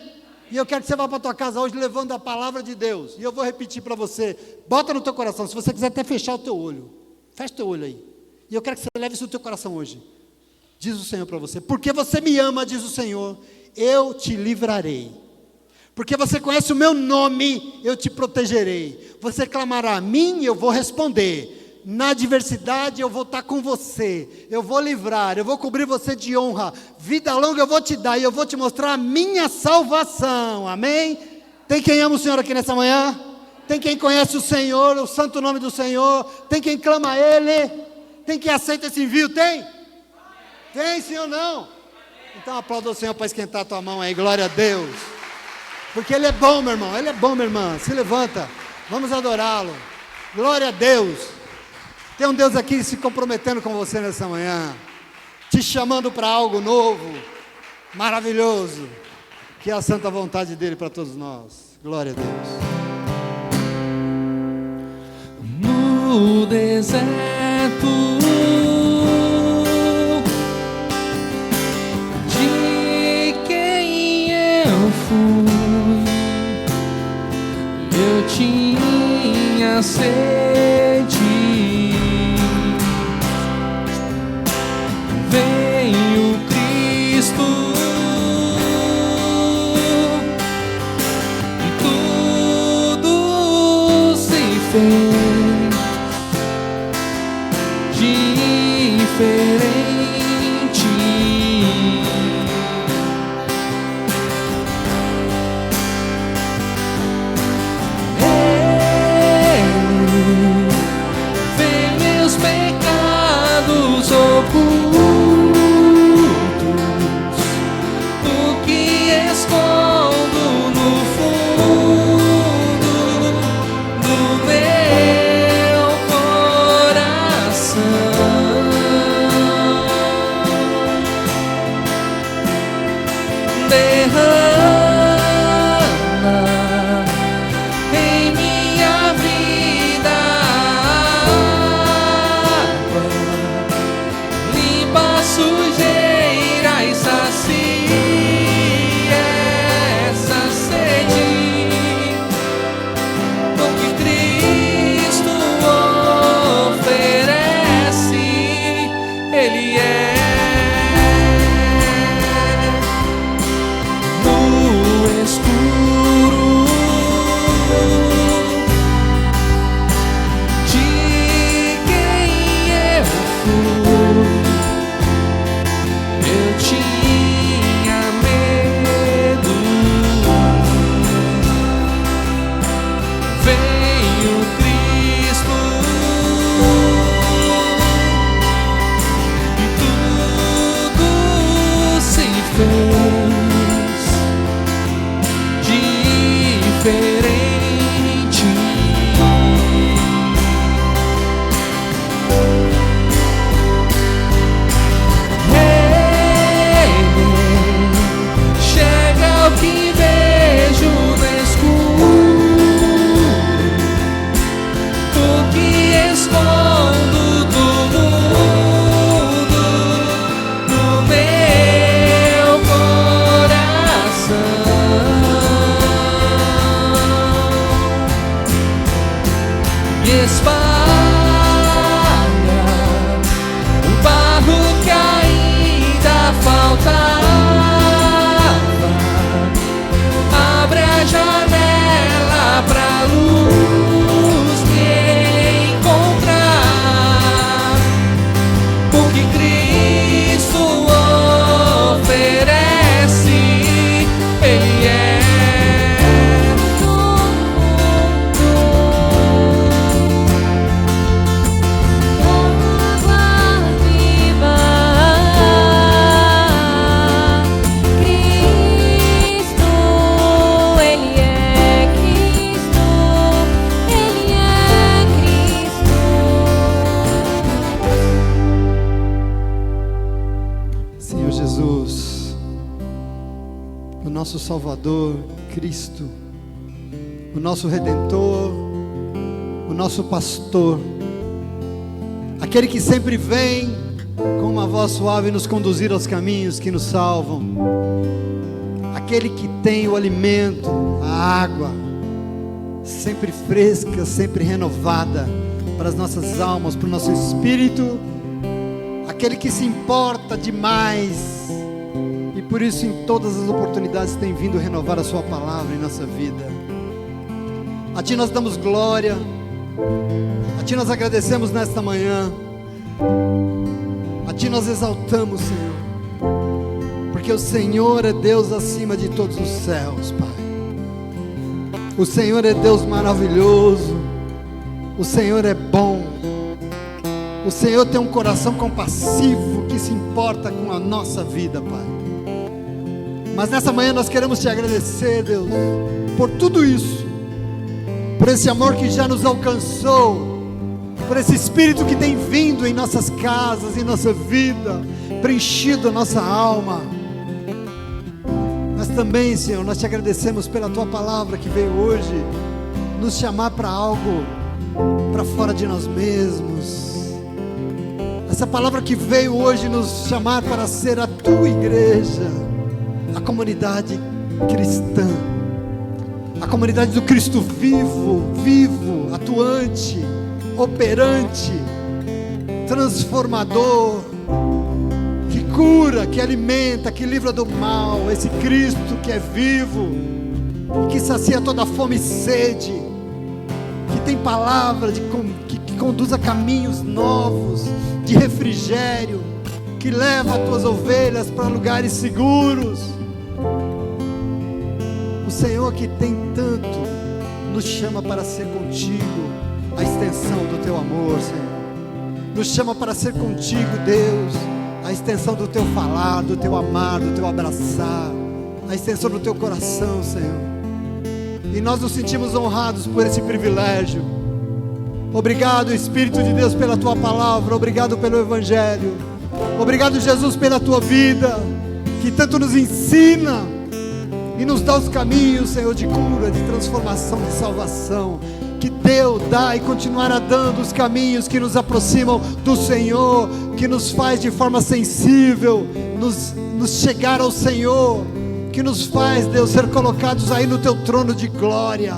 E eu quero que você vá para a tua casa hoje levando a palavra de Deus, e eu vou repetir para você, bota no teu coração, se você quiser até fechar o teu olho, fecha o teu olho aí, e eu quero que você leve isso no teu coração hoje. Diz o Senhor para você, porque você me ama, diz o Senhor, eu te livrarei. Porque você conhece o meu nome, eu te protegerei. Você clamará a mim e eu vou responder. Na adversidade eu vou estar com você. Eu vou livrar, eu vou cobrir você de honra. Vida longa eu vou te dar e eu vou te mostrar a minha salvação. Amém? Tem quem ama o Senhor aqui nessa manhã? Tem quem conhece o Senhor, o santo nome do Senhor? Tem quem clama a Ele? Tem quem aceita esse envio? Tem? Tem, sim ou não? Então aplauda o Senhor para esquentar a tua mão aí, glória a Deus. Porque Ele é bom, meu irmão, Ele é bom, minha irmã. Se levanta, vamos adorá-lo. Glória a Deus. Tem um Deus aqui se comprometendo com você nessa manhã, te chamando para algo novo, maravilhoso, que é a santa vontade dEle para todos nós. Glória a Deus. No deserto de quem eu fui, eu tinha sede, veio Cristo e tudo se fez diferente. faltava. Abre a janela pra luz me encontrar, o que Cristo oferece, Ele é. Nosso Salvador, Cristo, o nosso Redentor, o nosso Pastor, aquele que sempre vem com uma voz suave nos conduzir aos caminhos que nos salvam, aquele que tem o alimento, a água, sempre fresca, sempre renovada para as nossas almas, para o nosso espírito, aquele que se importa demais. E por isso em todas as oportunidades tem vindo renovar a sua palavra em nossa vida. A Ti nós damos glória, a Ti nós agradecemos nesta manhã, a Ti nós exaltamos, Senhor, porque o Senhor é Deus acima de todos os céus, Pai. O Senhor é Deus maravilhoso, o Senhor é bom, o Senhor tem um coração compassivo que se importa com a nossa vida, Pai. Mas nessa manhã nós queremos Te agradecer, Deus, por tudo isso, por esse amor que já nos alcançou, por esse Espírito que tem vindo em nossas casas, em nossa vida, preenchido a nossa alma. Mas também, Senhor, nós Te agradecemos pela Tua palavra que veio hoje nos chamar para algo, para fora de nós mesmos. Essa palavra que veio hoje nos chamar para ser a Tua igreja, a comunidade cristã, a comunidade do Cristo vivo, atuante, operante, transformador, que cura, que alimenta, que livra do mal, esse Cristo que é vivo, que sacia toda fome e sede, que tem palavra que conduz a caminhos novos, de refrigério, que leva as tuas ovelhas para lugares seguros. O Senhor que tem tanto, nos chama para ser contigo a extensão do teu amor, Senhor. Nos chama para ser contigo, Deus, a extensão do teu falar, do teu amar, do teu abraçar, a extensão do teu coração, Senhor. E nós nos sentimos honrados por esse privilégio. Obrigado, Espírito de Deus, pela tua palavra. Obrigado pelo Evangelho. Obrigado, Jesus, pela tua vida, que tanto nos ensina e nos dá os caminhos, Senhor, de cura, de transformação, de salvação, que deu, dá e continuará dando os caminhos que nos aproximam do Senhor, que nos faz de forma sensível nos chegar ao Senhor, que nos faz, Deus, ser colocados aí no teu trono de glória,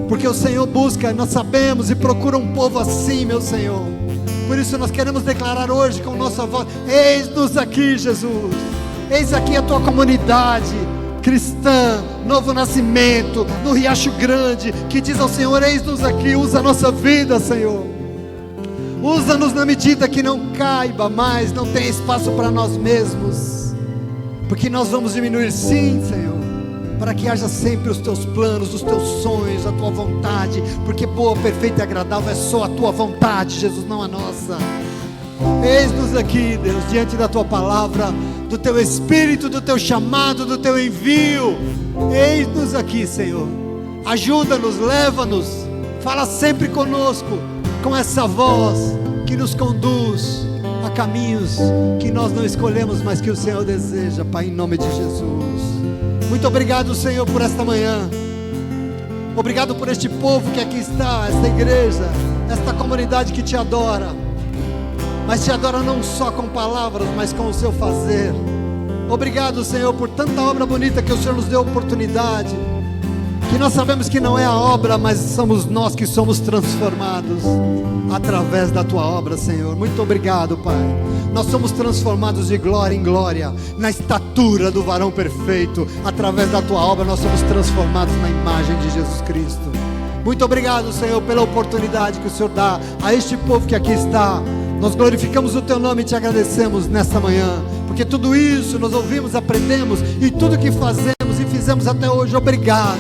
porque o Senhor busca, nós sabemos, e procura um povo assim, meu Senhor. Por isso nós queremos declarar hoje com nossa voz: eis-nos aqui, Jesus, eis aqui a tua comunidade cristã, Novo Nascimento, no Riacho Grande, que diz ao Senhor: eis-nos aqui, usa a nossa vida, Senhor, usa-nos na medida que não caiba mais, não tem espaço para nós mesmos, porque nós vamos diminuir, sim, Senhor, para que haja sempre os teus planos, os teus sonhos, a tua vontade, porque boa, perfeita e agradável é só a tua vontade, Jesus, não a nossa. Eis-nos aqui, Deus, diante da tua palavra, do teu Espírito, do teu chamado, do teu envio. Eis-nos aqui, Senhor. Ajuda-nos, leva-nos, fala sempre conosco, com essa voz que nos conduz a caminhos que nós não escolhemos, mas que o Senhor deseja, Pai, em nome de Jesus. Muito obrigado, Senhor, por esta manhã. Obrigado por este povo que aqui está, esta igreja, esta comunidade que te adora, mas te adora não só com palavras, mas com o seu fazer. Obrigado, Senhor, por tanta obra bonita que o Senhor nos deu oportunidade que nós sabemos que não é a obra, mas somos nós que somos transformados através da tua obra, Senhor. Muito obrigado, Pai. Nós somos transformados de glória em glória, na estatura do varão perfeito. Através da tua obra nós somos transformados na imagem de Jesus Cristo. Muito obrigado, Senhor, pela oportunidade que o Senhor dá a este povo que aqui está. Nós glorificamos o teu nome e te agradecemos nesta manhã, porque tudo isso nós ouvimos, aprendemos, e tudo que fazemos e fizemos até hoje, obrigado,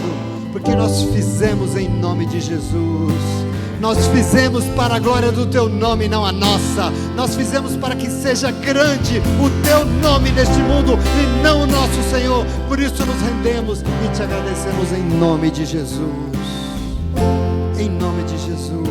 porque nós fizemos em nome de Jesus. Nós fizemos para a glória do teu nome, não a nossa. Nós fizemos para que seja grande o teu nome neste mundo e não o nosso, Senhor. Por isso nos rendemos e te agradecemos em nome de Jesus. Em nome de Jesus.